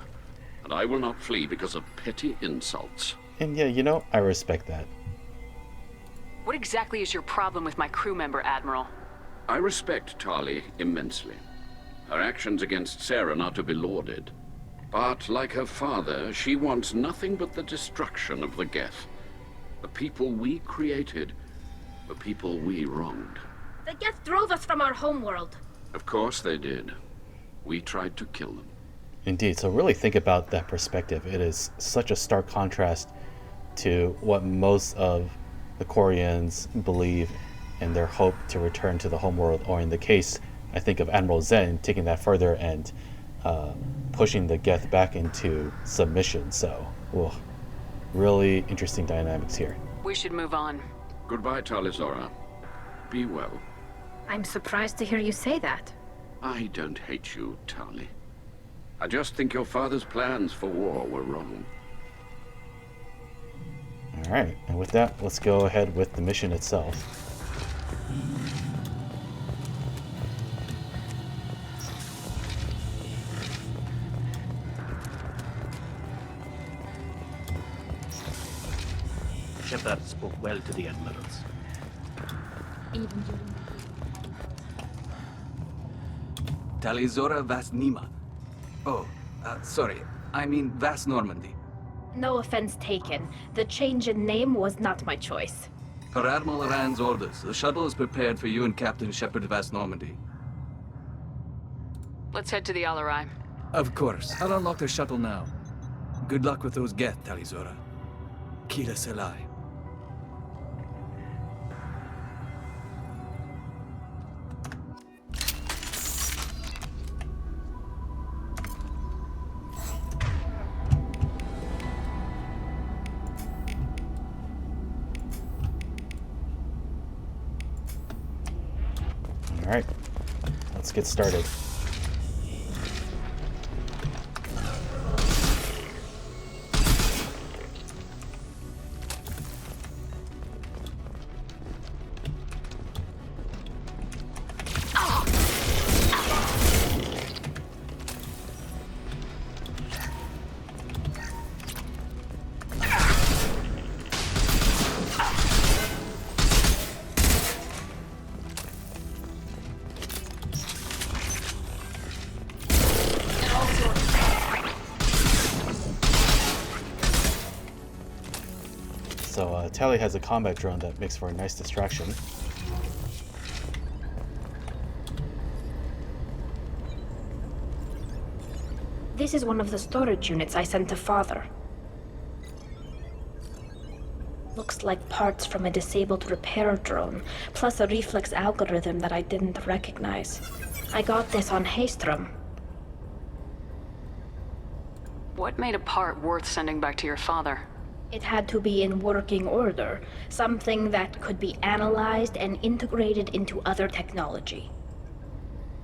and I will not flee because of petty insults. And yeah, you know, I respect that. What exactly is your problem with my crew member, Admiral? I respect Tali immensely. Her actions against Sarah are not to be lauded. But, like her father, she wants nothing but the destruction of the Geth. The people we created, the people we wronged. The Geth drove us from our homeworld. Of course they did. We tried to kill them. Indeed, so really think about that perspective. It is such a stark contrast to what most of the Quarians believe in their hope to return to the homeworld, or in the case, I think, of Admiral Zen, taking that further and pushing the Geth back into submission. So, really interesting dynamics here. We should move on. Goodbye, Tali Zora. Be well. I'm surprised to hear you say that. I don't hate you, Tali. I just think your father's plans for war were wrong. Alright, and with that, let's go ahead with the mission itself. Shepard spoke well to the admirals. Even during Tali Zora Vasnima. Oh, sorry. I mean Vas Normandy. No offense taken. The change in name was not my choice. Per Admiral Rand's orders, the shuttle is prepared for you and Captain Shepard Vas Normandy. Let's head to the Alarai. Of course. I'll unlock the shuttle now. Good luck with those Geth, Tali Zora. Kila Selai. Alright, let's get started. So Tali has a combat drone that makes for a nice distraction. This is one of the storage units I sent to Father. Looks like parts from a disabled repair drone, plus a reflex algorithm that I didn't recognize. I got this on Haystrom. What made a part worth sending back to your father? It had to be in working order, something that could be analyzed and integrated into other technology.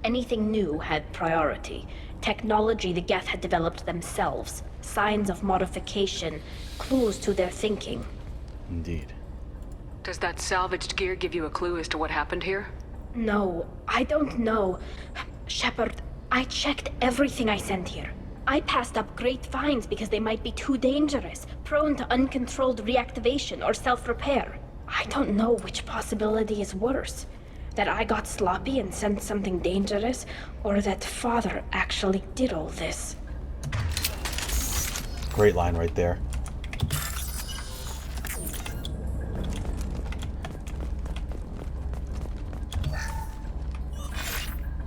Anything new had priority. Technology the Geth had developed themselves, signs of modification, clues to their thinking. Indeed. Does that salvaged gear give you a clue as to what happened here? No, I don't know. Shepard, I checked everything I sent here. I passed up great finds because they might be too dangerous, prone to uncontrolled reactivation or self-repair. I don't know which possibility is worse. That I got sloppy and sent something dangerous, or that Father actually did all this. Great line right there.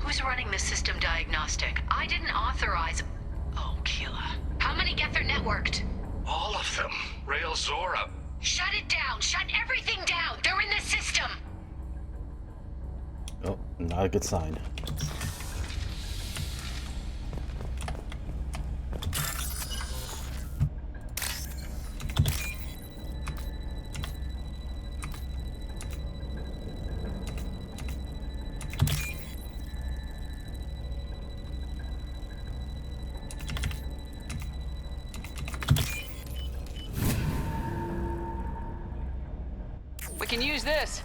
Who's running the system diagnostic? I didn't authorize... Oh, Kila. How many Geth are networked? All of them. Rail Zora. Shut it down! Shut everything down! They're in the system! Oh, not a good sign. We can use this.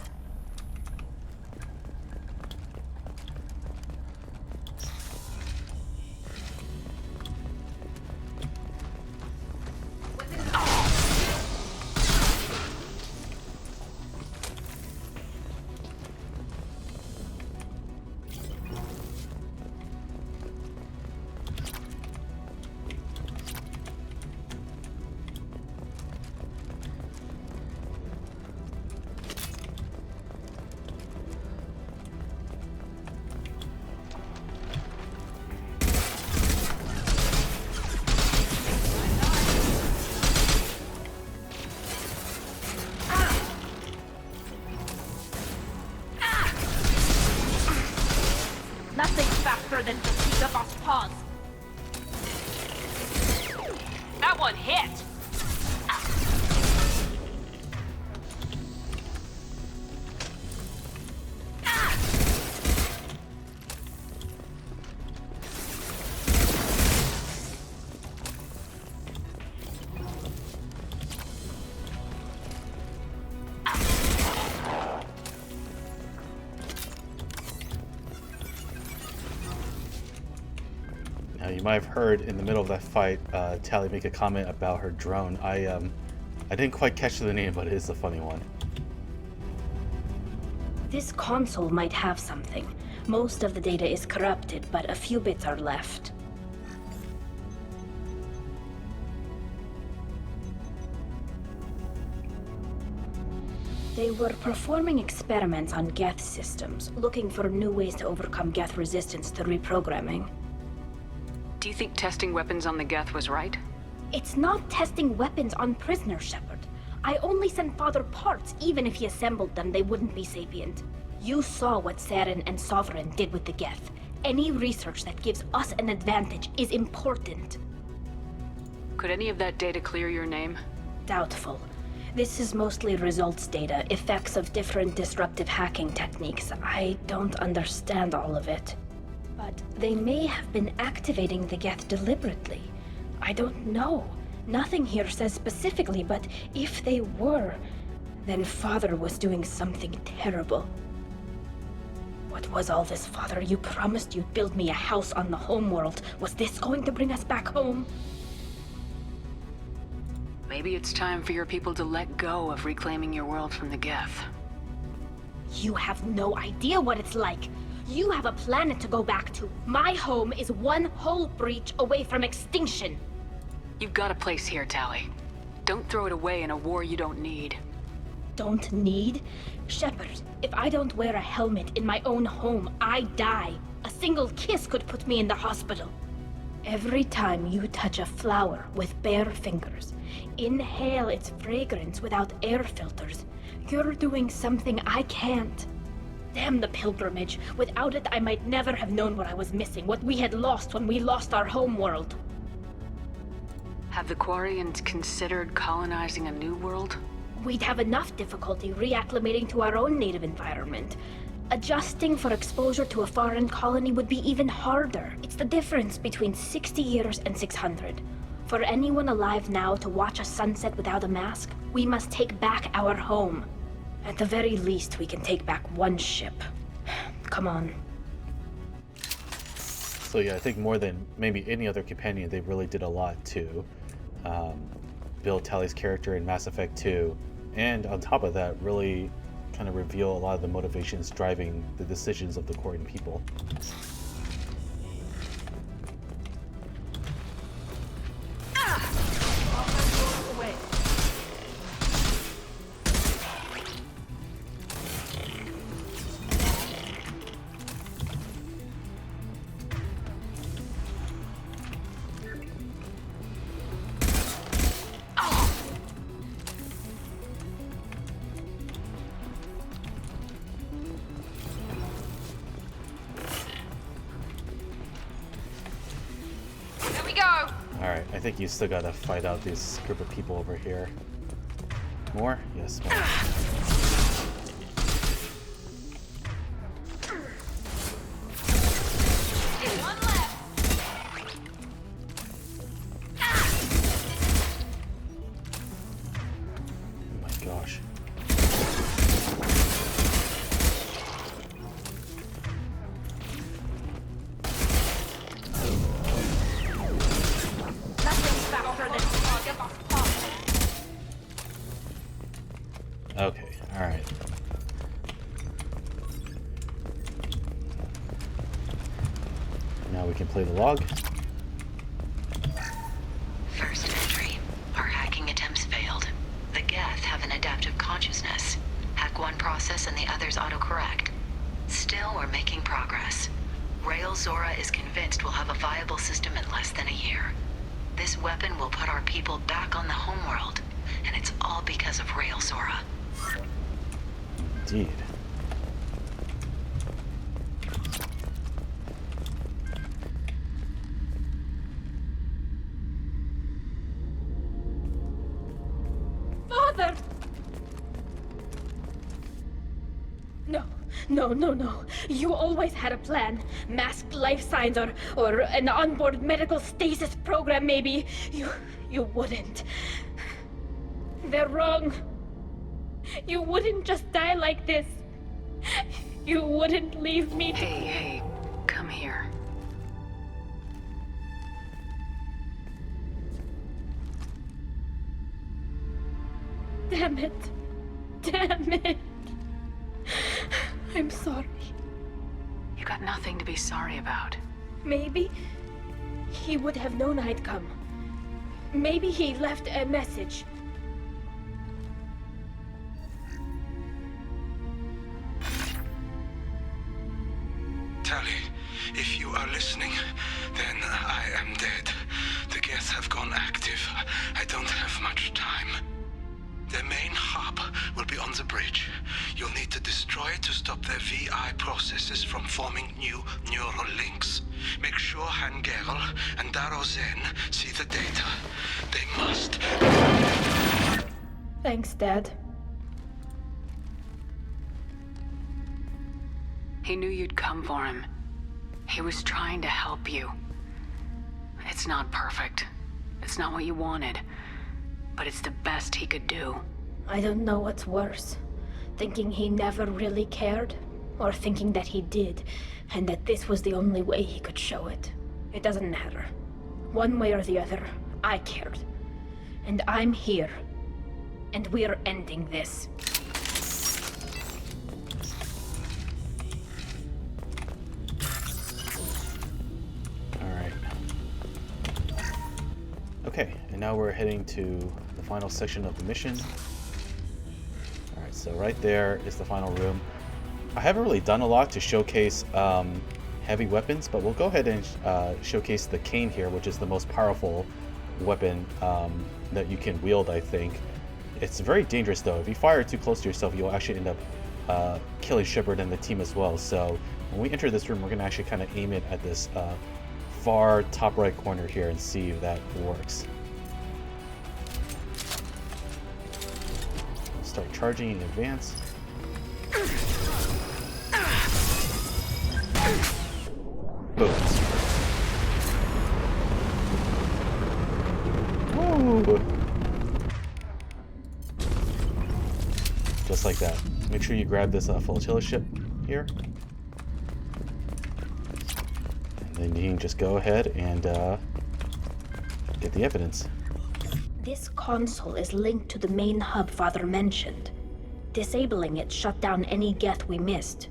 Nothing faster than fatigue of us paws. That one hit! Now, you might have heard in the middle of that fight, Tali make a comment about her drone. I didn't quite catch the name, but it is a funny one. This console might have something. Most of the data is corrupted, but a few bits are left. They were performing experiments on Geth systems, looking for new ways to overcome Geth resistance to reprogramming. Do you think testing weapons on the Geth was right? It's not testing weapons on prisoners, Shepard. I only sent Father parts. Even if he assembled them, they wouldn't be sapient. You saw what Saren and Sovereign did with the Geth. Any research that gives us an advantage is important. Could any of that data clear your name? Doubtful. This is mostly results data, effects of different disruptive hacking techniques. I don't understand all of it. But they may have been activating the Geth deliberately. I don't know. Nothing here says specifically, but if they were, then Father was doing something terrible. What was all this, Father? You promised you'd build me a house on the homeworld. Was this going to bring us back home? Maybe it's time for your people to let go of reclaiming your world from the Geth. You have no idea what it's like. You have a planet to go back to. My home is one hull breach away from extinction. You've got a place here, Tali. Don't throw it away in a war you don't need. Don't need? Shepard, if I don't wear a helmet in my own home, I die. A single kiss could put me in the hospital. Every time you touch a flower with bare fingers, inhale its fragrance without air filters, you're doing something I can't. Damn the pilgrimage. Without it, I might never have known what I was missing, what we had lost when we lost our homeworld. Have the Quarians considered colonizing a new world? We'd have enough difficulty reacclimating to our own native environment. Adjusting for exposure to a foreign colony would be even harder. It's the difference between 60 years and 600. For anyone alive now to watch a sunset without a mask, we must take back our home. At the very least, we can take back one ship. Come on. So yeah, I think more than maybe any other companion, they really did a lot to build Tali's character in Mass Effect 2, and on top of that, really kind of reveal a lot of the motivations driving the decisions of the Quarian people. Alright, I think you still gotta fight out this group of people over here. More? Yes, more. Oh my gosh. Okay, alright. Now we can play the log. First entry. Our hacking attempts failed. The Geth have an adaptive consciousness. Hack one process and the others autocorrect. Still, we're making progress. Rael Zora is convinced we'll have a viable system in less than a year. This weapon will put our people back on the homeworld, and it's all because of Rael Zora. Indeed. Father! No. You always had a plan. Masked life signs or an onboard medical stasis program, maybe. You wouldn't. They're wrong. You wouldn't just die like this. You wouldn't leave me to... Hey, come here. Damn it. I'm sorry. You got nothing to be sorry about. Maybe he would have known I'd come. Maybe he left a message. Tali, if you are listening, then I am dead. The Geth have gone active. have much time. The main hub will be on the bridge. You'll need to destroy it to stop their VI processes from forming new neural links. Make sure Hangerl and Darozen see the data. They must. Thanks, Dad. He knew you'd come for him. He was trying to help you. It's not perfect. It's not what you wanted. But it's the best he could do. I don't know what's worse. Thinking he never really cared, or thinking that he did, and that this was the only way he could show it. It doesn't matter. One way or the other, I cared. And I'm here. And we're ending this. Alright. Okay, and now we're heading to the final section of the mission. Alright, so right there is the final room. I haven't really done a lot to showcase heavy weapons, but we'll go ahead and showcase the cane here, which is the most powerful weapon that you can wield, I think. It's very dangerous though. If you fire too close to yourself, you'll actually end up killing Shepard and the team as well. So when we enter this room, we're going to actually kind of aim it at this far top right corner here and see if that works. Start charging in advance. Boom. Woo. Just like that. Make sure you grab this flotilla ship here. And then you can just go ahead and get the evidence. This console is linked to the main hub Father mentioned. Disabling it shut down any geth we missed.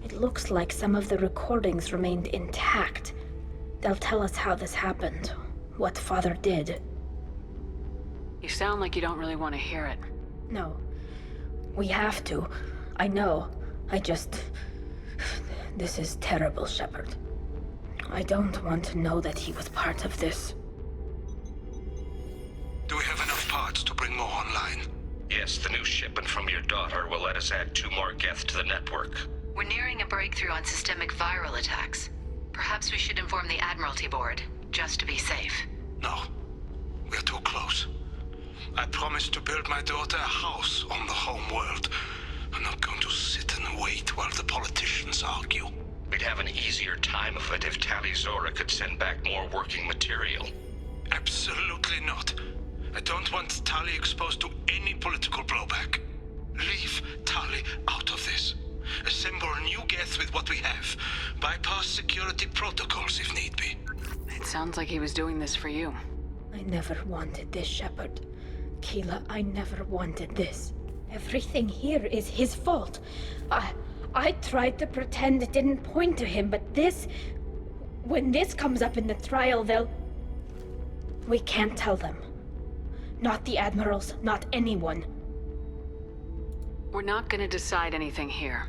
It looks like some of the recordings remained intact. They'll tell us how this happened, what Father did. You sound like you don't really want to hear it. No. We have to. I know. This is terrible, Shepard. I don't want to know that he was part of this. Do we have enough parts to bring more online? Yes, the new shipment from your daughter will let us add 2 more geth to the network. We're nearing a breakthrough on systemic viral attacks. Perhaps we should inform the Admiralty Board, just to be safe. No. We're too close. I promised to build my daughter a house on the home world. I'm not going to sit and wait while the politicians argue. We'd have an easier time of it if Tali Zora could send back more working material. Absolutely not. I don't want Tali exposed to any political blowback. Leave Tali out of this. Assemble new geth with what we have. Bypass security protocols if need be. It sounds like he was doing this for you. I never wanted this, Shepard. Keela, I never wanted this. Everything here is his fault. I tried to pretend it didn't point to him, but this... When this comes up in the trial, they'll... We can't tell them. Not the admirals, not anyone. We're not gonna decide anything here.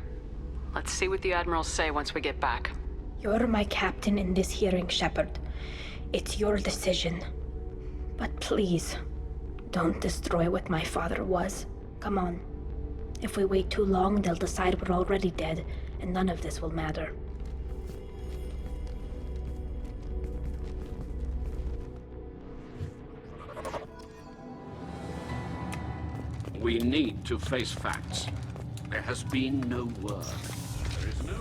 Let's see what the admirals say once we get back. You're my captain in this hearing, Shepard. It's your decision. But please, don't destroy what my father was. Come on. If we wait too long, they'll decide we're already dead, and none of this will matter. We need to face facts. There has been no word. There is no...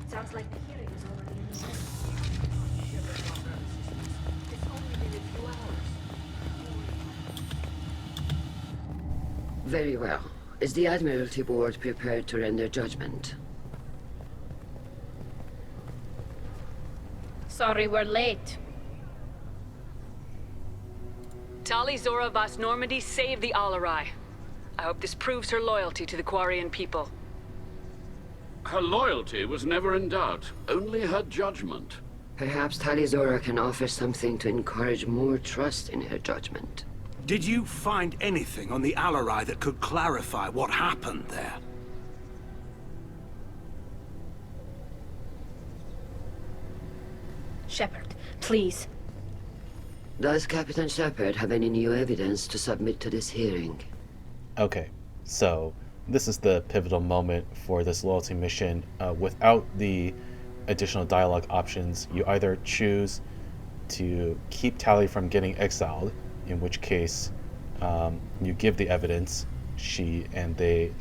Sounds like the hearing is already in the way. It's only been a few hours. Very well. Is the Admiralty Board prepared to render judgment? Sorry we're late. Tali Zora Vas Normandy saved the Alarai. I hope this proves her loyalty to the Quarian people. Her loyalty was never in doubt, only her judgment. Perhaps Tali Zora can offer something to encourage more trust in her judgment. Did you find anything on the Alarai that could clarify what happened there? Shepard, please. Does Captain Shepard have any new evidence to submit to this hearing? Okay, so this is the pivotal moment for this loyalty mission. Without the additional dialogue options, you either choose to keep Tali from getting exiled, in which case you give the evidence, they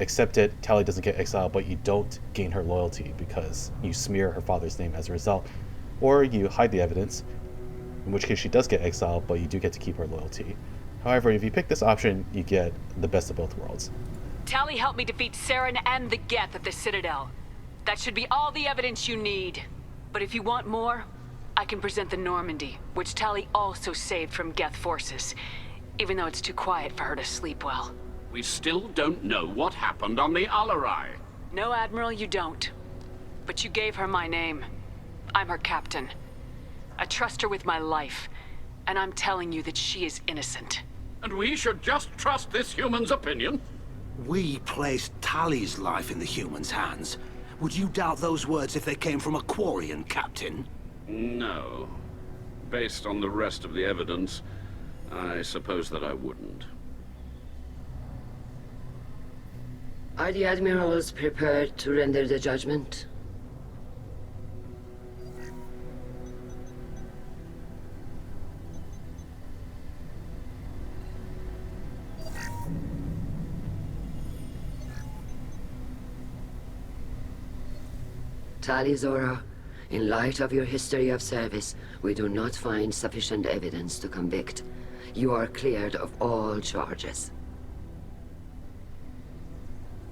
accept it, Tali doesn't get exiled, but you don't gain her loyalty because you smear her father's name as a result, or you hide the evidence, in which case she does get exiled, but you do get to keep her loyalty. However, if you pick this option, you get the best of both worlds. Tali helped me defeat Saren and the Geth at the Citadel. That should be all the evidence you need. But if you want more, I can present the Normandy, which Tali also saved from Geth forces, even though it's too quiet for her to sleep well. We still don't know what happened on the Alarai. No, Admiral, you don't. But you gave her my name. I'm her captain. I trust her with my life, and I'm telling you that she is innocent. And we should just trust this human's opinion? We placed Tali's life in the human's hands. Would you doubt those words if they came from a Quarian, Captain? No. Based on the rest of the evidence, I suppose that I wouldn't. Are the admirals prepared to render the judgment? Tali Zora, in light of your history of service, we do not find sufficient evidence to convict. You are cleared of all charges.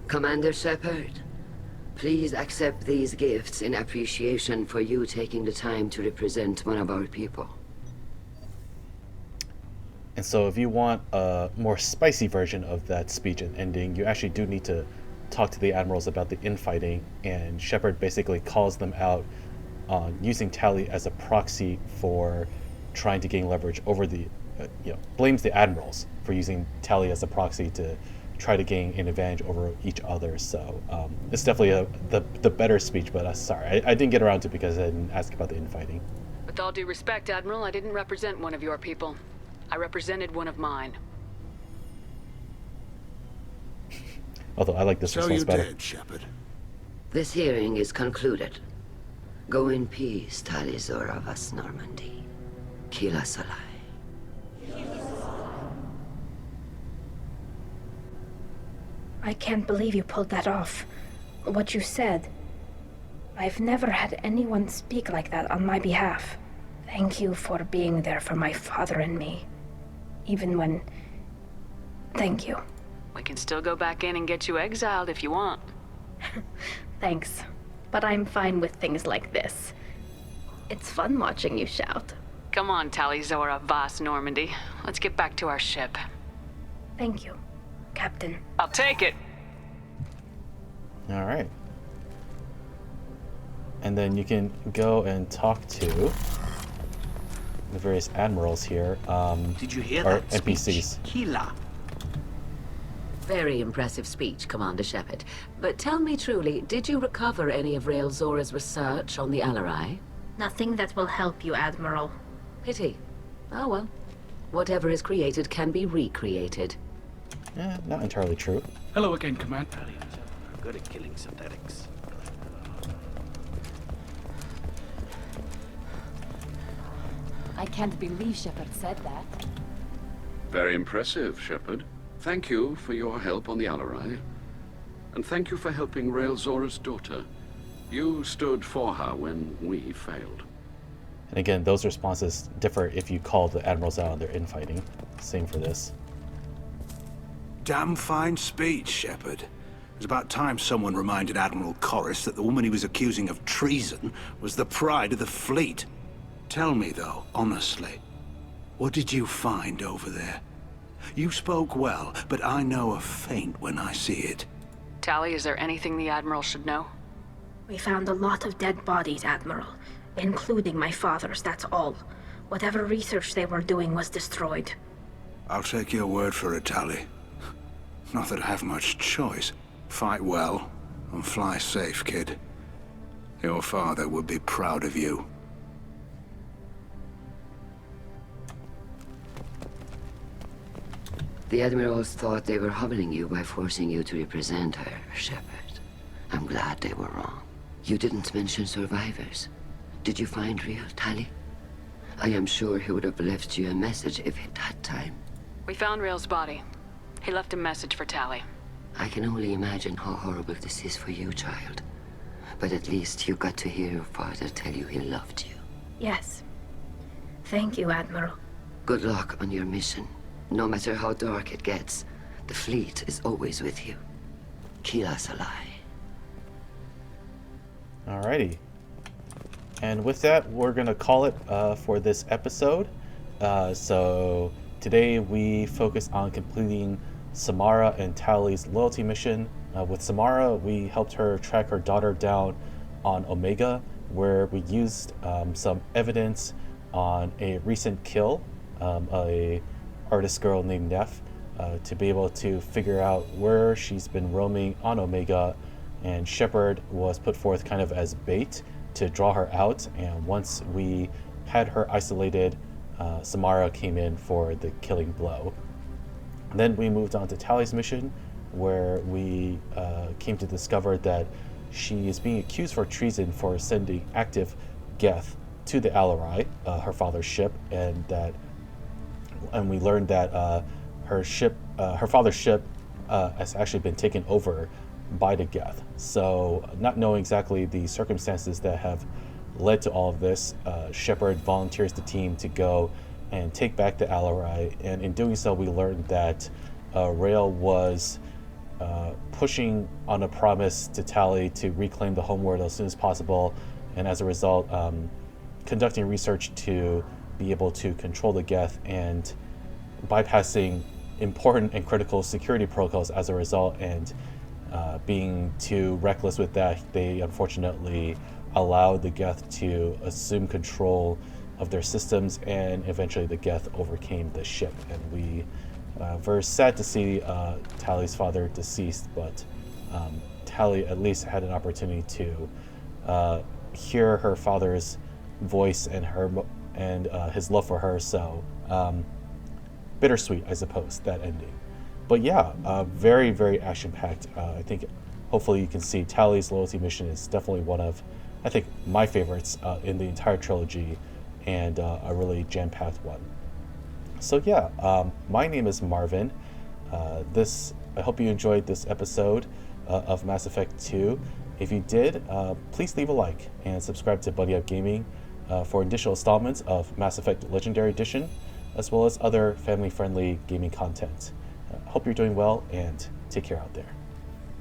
Commander Shepard, please accept these gifts in appreciation for you taking the time to represent one of our people. And so if you want a more spicy version of that speech and ending, you actually do need to talk to the admirals about the infighting, and Shepard basically calls them out on using Tali as a proxy for trying to gain leverage over the, blames the admirals for using Tali as a proxy to try to gain an advantage over each other. So it's definitely the better speech, but sorry, I didn't get around to it because I didn't ask about the infighting. With all due respect, Admiral, I didn't represent one of your people. I represented one of mine. Although I like this response better. So you did, Shepard. This hearing is concluded. Go in peace, Tali Zora vas Normandy. Kila Salai. I can't believe you pulled that off. What you said. I've never had anyone speak like that on my behalf. Thank you for being there for my father and me. Even when... Thank you. We can still go back in and get you exiled if you want. Thanks. But I'm fine with things like this. It's fun watching you shout. Come on, Tali Zora vas Normandy. Let's get back to our ship. Thank you, Captain. I'll take it. All right. And then you can go and talk to the various admirals here. Did you hear or that NPCs. speech? Kila. Very impressive speech, Commander Shepard. But tell me truly, did you recover any of Rael Zora's research on the Alarai? Nothing that will help you, Admiral. Pity. Oh well. Whatever is created can be recreated. Yeah, not entirely true. Hello again, Commander. Good at killing synthetics. I can't believe Shepard said that. Very impressive, Shepard. Thank you for your help on the Alarai. And thank you for helping Rael Zora's daughter. You stood for her when we failed. And again, those responses differ if you call the admirals out on their infighting. Same for this. Damn fine speech, Shepard. It was about time someone reminded Admiral Corris that the woman he was accusing of treason was the pride of the fleet. Tell me, though, honestly, what did you find over there? You spoke well, but I know a feint when I see it. Tali, is there anything the Admiral should know? We found a lot of dead bodies, Admiral. Including my father's, that's all. Whatever research they were doing was destroyed. I'll take your word for it, Tali. Not that I have much choice. Fight well, and fly safe, kid. Your father would be proud of you. The Admirals thought they were humbling you by forcing you to represent her, Shepard. I'm glad they were wrong. You didn't mention survivors. Did you find real Tali? I am sure he would have left you a message if he'd had time. We found Rail's body. He left a message for Tali. I can only imagine how horrible this is for you, child. But at least you got to hear your father tell you he loved you. Yes. Thank you, Admiral. Good luck on your mission. No matter how dark it gets, the fleet is always with you. Kila Salai. Alrighty. And with that, we're going to call it for this episode. So today we focus on completing Samara and Tali's loyalty mission. With Samara, we helped her track her daughter down on Omega, where we used some evidence on a recent kill, a artist girl named Neff, to be able to figure out where she's been roaming on Omega, and Shepard was put forth kind of as bait to draw her out, and once we had her isolated, Samara came in for the killing blow. Then we moved on to Tali's mission, where we came to discover that she is being accused for treason for sending active Geth to the Alarai, her father's ship, and we learned that her father's ship, has actually been taken over by the Geth. So, not knowing exactly the circumstances that have led to all of this, Shepard volunteers the team to go and take back the Alarai, and in doing so, we learned that Rail was pushing on a promise to Tali to reclaim the homeworld as soon as possible, and as a result, conducting research to be able to control the Geth and bypassing important and critical security protocols as a result, and being too reckless with that, they unfortunately allowed the Geth to assume control of their systems, and eventually the Geth overcame the ship. And we very sad to see Tali's father deceased, but Tali at least had an opportunity to hear her father's voice and his love for her. So bittersweet, I suppose, that ending. But yeah, very, very action-packed. I think hopefully you can see Tali's loyalty mission is definitely one of, I think, my favorites in the entire trilogy, and a really jam-packed one. So yeah, my name is Marvin. I hope you enjoyed this episode of Mass Effect 2. If you did, please leave a like and subscribe to Buddy Up Gaming for additional installments of Mass Effect Legendary Edition, as well as other family-friendly gaming content. Hope you're doing well, and take care out there.